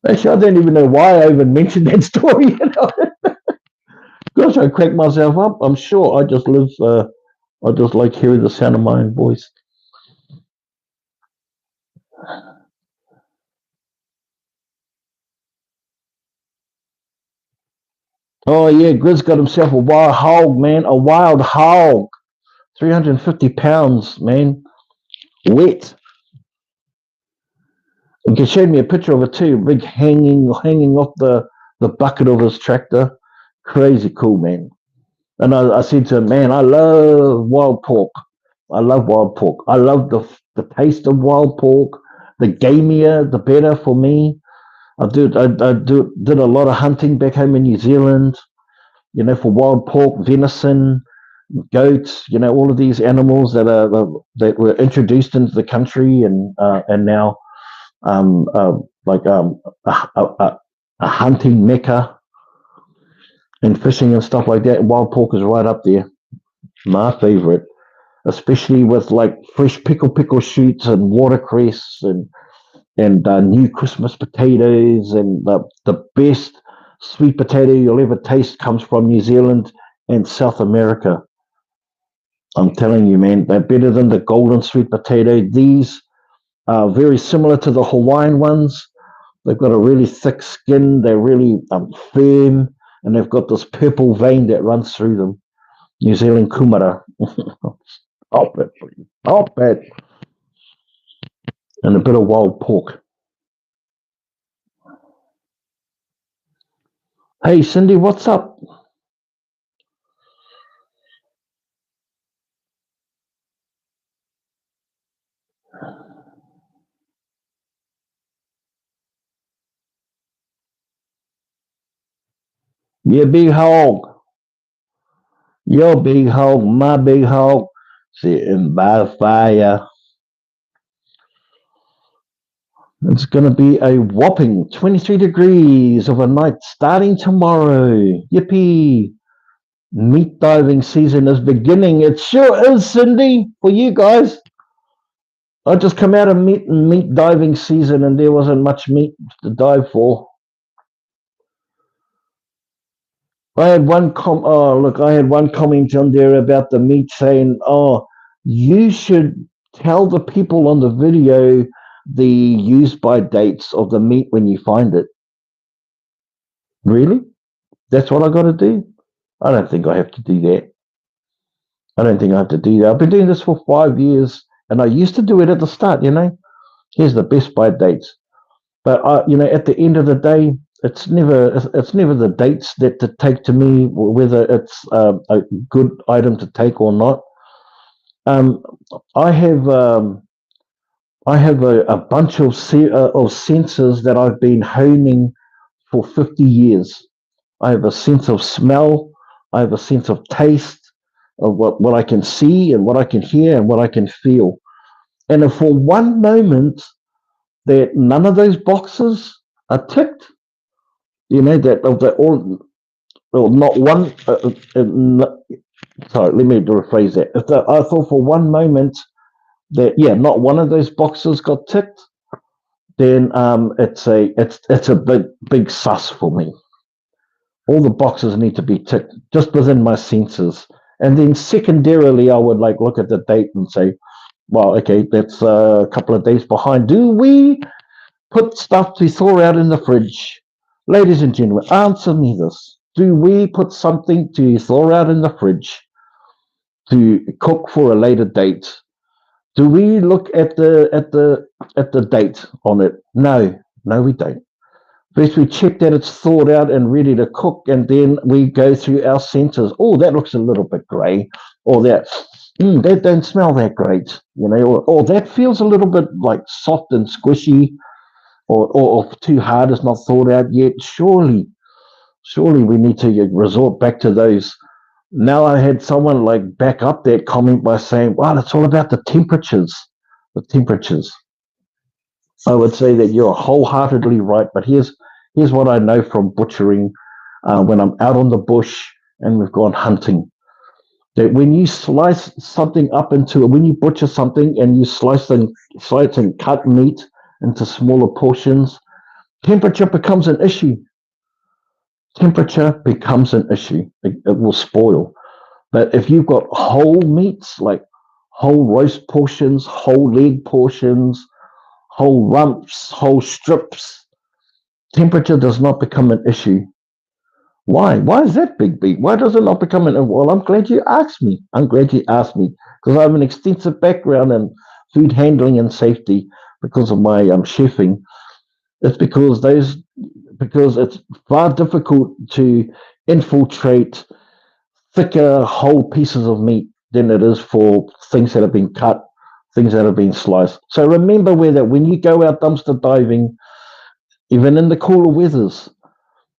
Actually, I don't even know why I even mentioned that story. Gosh, I cracked myself up. I'm sure I just live. I just like hearing the sound of my own voice. Oh yeah, Grizz got himself a wild hog, man. A wild hog. 350 pounds, man. Wet. He showed me a picture of it too. Big hanging off the bucket of his tractor. Crazy cool, man. And I said to him, man, I love wild pork. I love wild pork. I love the taste of wild pork. The gamier, the better for me. I did a lot of hunting back home in New Zealand, for wild pork, venison. goats, all of these animals that were introduced into the country and now like a hunting mecca and fishing and stuff like that. Wild pork is right up there, my favorite, especially with like fresh pickle shoots and watercress and new Christmas potatoes, and the best sweet potato you'll ever taste comes from New Zealand and South America. I'm telling you, man, they're better than the golden sweet potato. These are very similar to the Hawaiian ones. They've got a really thick skin. They're really firm, and they've got this purple vein that runs through them. New Zealand kumara. Stop it, please. Stop it. And a bit of wild pork. Hey, Cindy, what's up? You big hog. Your big hog, my big hog, sitting by the fire. It's going to be a whopping 23 degrees overnight starting tomorrow. Yippee! Meat diving season is beginning. It sure is, Cindy, for you guys. I just come out of meat diving season and there wasn't much meat to dive for. I had one I had one comment on there about the meat saying, "Oh, you should tell the people on the video the use by dates of the meat when you find it." Really? That's what I got to do? I don't think I have to do that. I don't think I have to do that. I've been doing this for 5 years, and I used to do it at the start. Here's the best by dates. But at the end of the day, it's never the dates that to take to me whether it's a good item to take or not. Um, I have a bunch of senses that I've been honing for 50 years. I have a sense of smell. I have a sense of taste of what I can see and what I can hear and what I can feel. And if for one moment that none of those boxes are ticked, that all, well, not one. Sorry, let me rephrase that. I thought for one moment that not one of those boxes got ticked, then it's a big sus for me. All the boxes need to be ticked just within my senses, and then secondarily, I would like look at the date and say, well, okay, that's a couple of days behind. Do we put stuff to thaw out in the fridge? Ladies and gentlemen, answer me this. Do we put something to thaw out in the fridge to cook for a later date? Do we look at the date on it? No, we don't. First, we check that it's thawed out and ready to cook, and then we go through our senses. Oh, that looks a little bit grey, or that don't smell that great, or that feels a little bit like soft and squishy, or too hard, it's not thawed out yet. Surely we need to resort back to those. Now I had someone like back up that comment by saying, "Wow, it's all about the temperatures." The temperatures. I would say that you're wholeheartedly right, but here's what I know from butchering when I'm out on the bush and we've gone hunting. That when you slice something up when you butcher something and you slice and cut meat into smaller portions, temperature becomes an issue. Temperature becomes an issue. It will spoil. But if you've got whole meats, like whole roast portions, whole leg portions, whole rumps, whole strips, temperature does not become an issue. Why? Why is that, Big B? Why does it not become an issue? Well, I'm glad you asked me. Because I have an extensive background in food handling and safety because of my chefing. It's because it's far difficult to infiltrate thicker whole pieces of meat than it is for things that have been cut, things that have been sliced. So remember when you go out dumpster diving, even in the cooler weathers,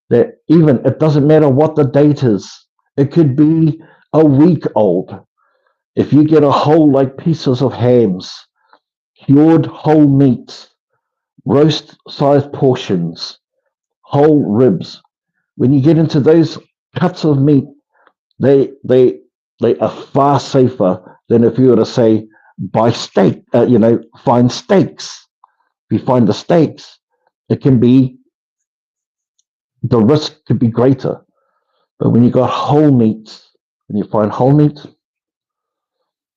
that even it doesn't matter what the date is. It could be a week old. If you get a whole like pieces of hams, cured whole meats, roast sized portions, whole ribs, when you get into those cuts of meat, they they they are far safer than if you were to say buy steak. Find steaks. If you find the steaks, it can be the risk could be greater. But when you got whole meats, when you find whole meat,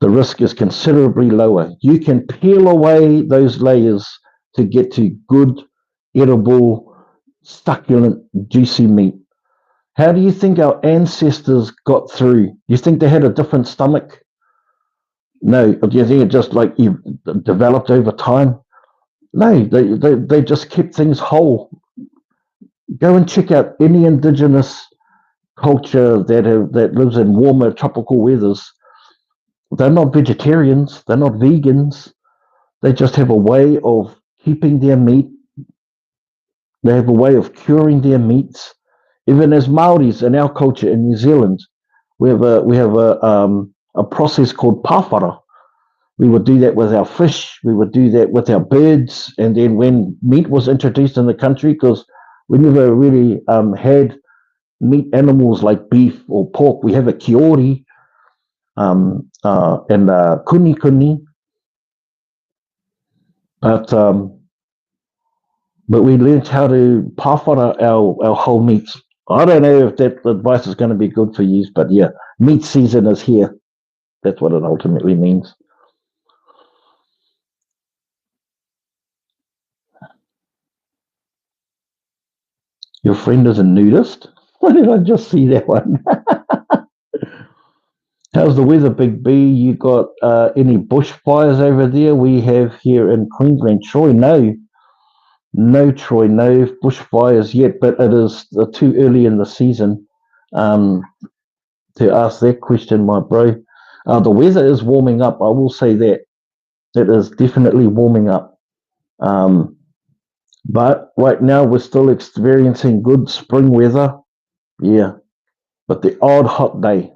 the risk is considerably lower. You can peel away those layers to get to good, edible, succulent, juicy meat. How do you think our ancestors got through? Do you think they had a different stomach? No. Do you think it just like developed over time? No, they just kept things whole. Go and check out any indigenous culture that lives in warmer tropical weathers. They're not vegetarians. They're not vegans. They just have a way of keeping their meat. They have a way of curing their meats. Even as Maoris in our culture in New Zealand, we have a process called pāwhara. We would do that with our fish. We would do that with our birds. And then when meat was introduced in the country, because we never really had meat animals like beef or pork, we have a kiori and kuni kuni, but we learned how to pāwhara our whole meats. I don't know if that advice is going to be good for you, but yeah, meat season is here. That's what it ultimately means. Your friend is a nudist? Why did I just see that one? How's the weather, Big B? You got any bushfires over there? We have here in Queensland. Troy, no, Troy, no bushfires yet, but it is too early in the season um, to ask that question, my bro. The weather is warming up. I will say that it is definitely warming up. Um, but right now we're still experiencing good spring weather. Yeah, but the odd hot day.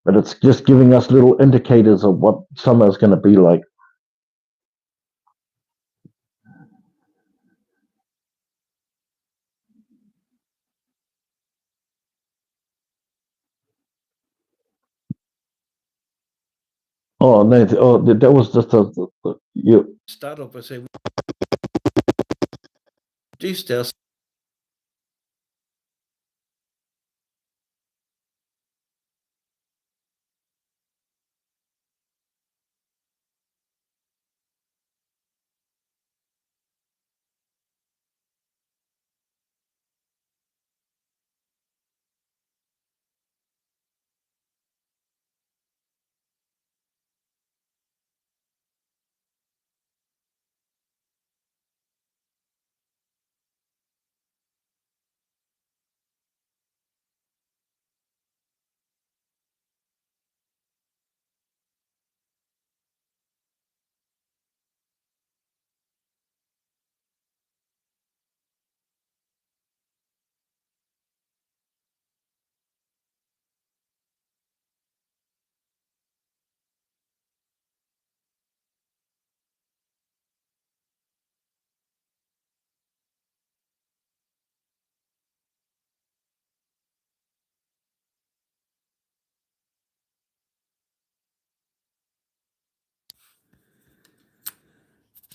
But it's just giving us little indicators of what summer is going to be like. Oh no! That was just you. Start off by saying, reduced our.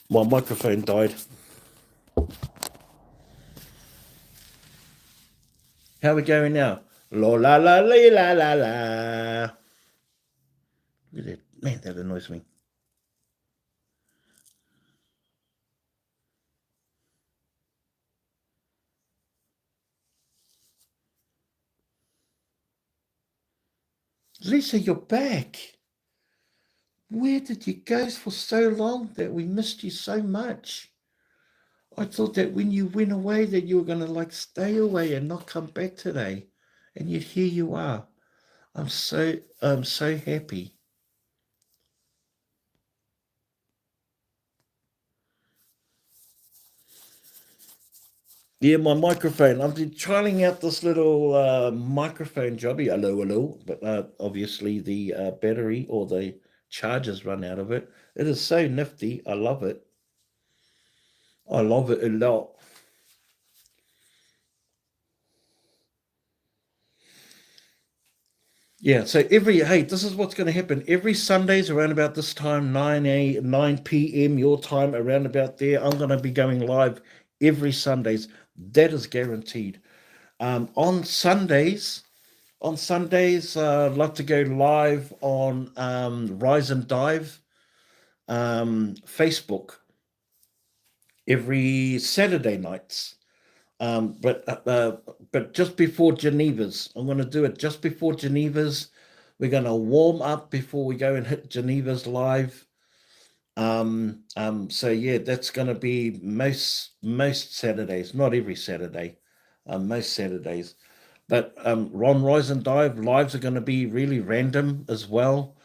My microphone died. How are we going now? La la la la la la la. Look at that. Man, that annoys me. Lisa, you're back. Where did you go for so long that we missed you so much? I thought that when you went away that you were going to like stay away and not come back today. And yet here you are. I'm so happy. Yeah, my microphone. I've been trying out this little microphone jobby. Hello, hello. But obviously the battery or the chargers run out of it. It is so nifty. I love it. I love it a lot. Yeah. So hey, this is what's going to happen every Sundays around about this time, 9 p.m. your time, around about there. I'm going to be going live every Sundays. That is guaranteed. On Sundays. On Sundays, I'd love to go live on Rise and Dive Facebook every Saturday nights. Um, but uh, uh, but just before Geneva's, I'm going to do it just before Geneva's. We're going to warm up before we go and hit Geneva's live. So yeah, that's going to be most Saturdays, not every Saturday, most Saturdays. But Ron Rise and Dive lives are going to be really random as well.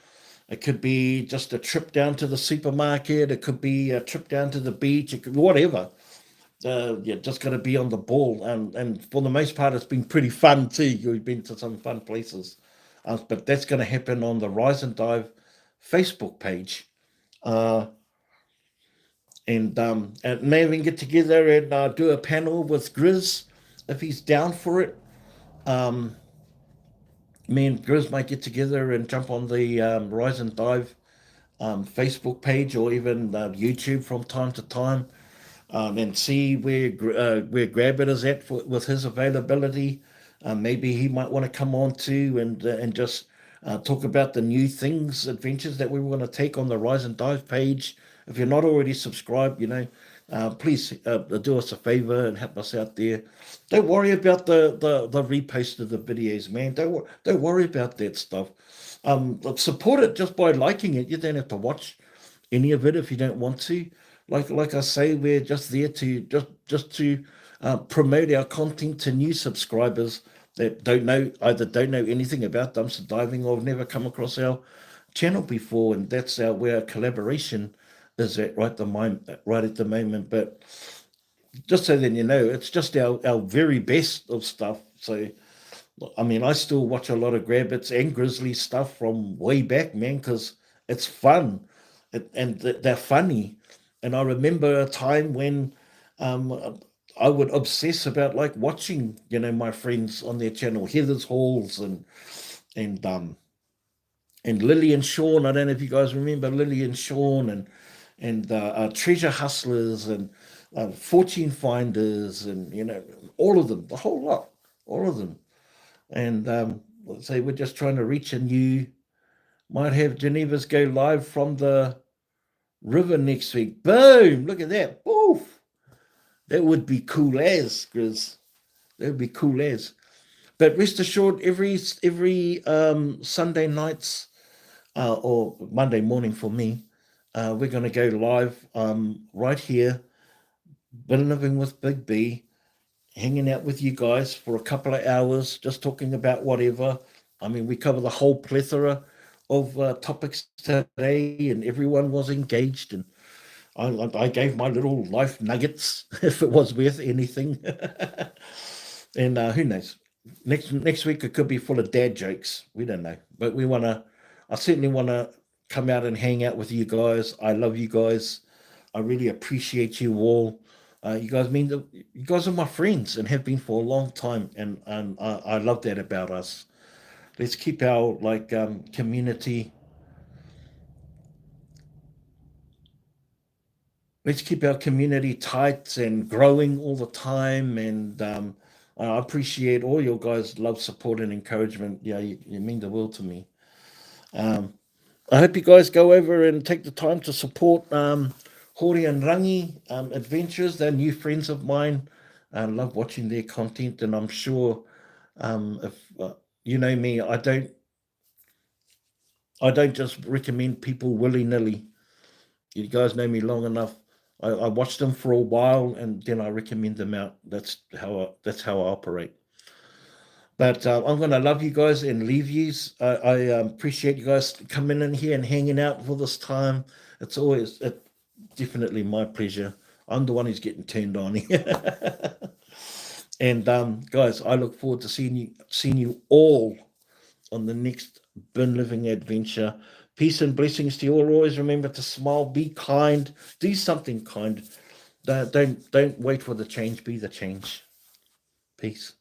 It could be just a trip down to the supermarket. It could be a trip down to the beach. It could be whatever. Yeah, just got to be on the ball. And for the most part, it's been pretty fun too. We've been to some fun places. But that's going to happen on the Rise and Dive Facebook page. Uh, and maybe we can get together and do a panel with Grizz if he's down for it. Um, Me and Grizz might get together and jump on the Rise and Dive Facebook page or even YouTube from time to time, and see where Grabbit is at with his availability. Maybe he might want to come on too and just talk about the new things, adventures that we want to take on the Rise and Dive page. If you're not already subscribed, please do us a favor and help us out there. Don't worry about the repost of the videos, man. Don't worry about that stuff. Support it just by liking it. You don't have to watch any of it if you don't want to. Like I say, we're just there to just to promote our content to new subscribers that don't know anything about dumpster diving or have never come across our channel before, and that's where our collaboration is at right at the moment. But just so then you know, it's just our very best of stuff. So I mean, I still watch a lot of Grabbits and Grizzly stuff from way back, man, because it's fun and they're funny. And I remember a time when I would obsess about like watching, my friends on their channel, Heather's Halls and um and Lily and Sean. I don't know if you guys remember Lily and Sean and Treasure Hustlers and Fortune Finders and all of them, the whole lot, all of them. And let's say we're just trying to reach a new. Might have Geneva's go live from the river next week. Boom! Look at that. Poof! That would be cool as, Grizz. That would be cool as. But rest assured, every Sunday nights or Monday morning for me, we're going to go live right here, been living with Big B, hanging out with you guys for a couple of hours, just talking about whatever. I mean, we cover the whole plethora of topics today, and everyone was engaged. And I gave my little life nuggets, if it was worth anything. And who knows? Next week it could be full of dad jokes. We don't know, but we want to. I certainly want to come out and hang out with you guys. I love you guys. I really appreciate you all. You guys are my friends and have been for a long time, and I love that about us. Let's keep our community. Let's keep our community tight and growing all the time. And I appreciate all your guys' love, support, and encouragement. Yeah, you mean the world to me. Um, I hope you guys go over and take the time to support Hori and Rangi Adventures. They're new friends of mine. I love watching their content, and I'm sure if you know me, I don't just recommend people willy nilly. You guys know me long enough. I watch them for a while, and then I recommend them out. That's how I operate. But I'm going to love you guys and leave yous. I appreciate you guys coming in here and hanging out for this time. It's definitely my pleasure. I'm the one who's getting turned on here. And guys, I look forward to seeing you all on the next Bin Living adventure. Peace and blessings to you all. Always remember to smile, be kind, do something kind. Don't wait for the change. Be the change. Peace.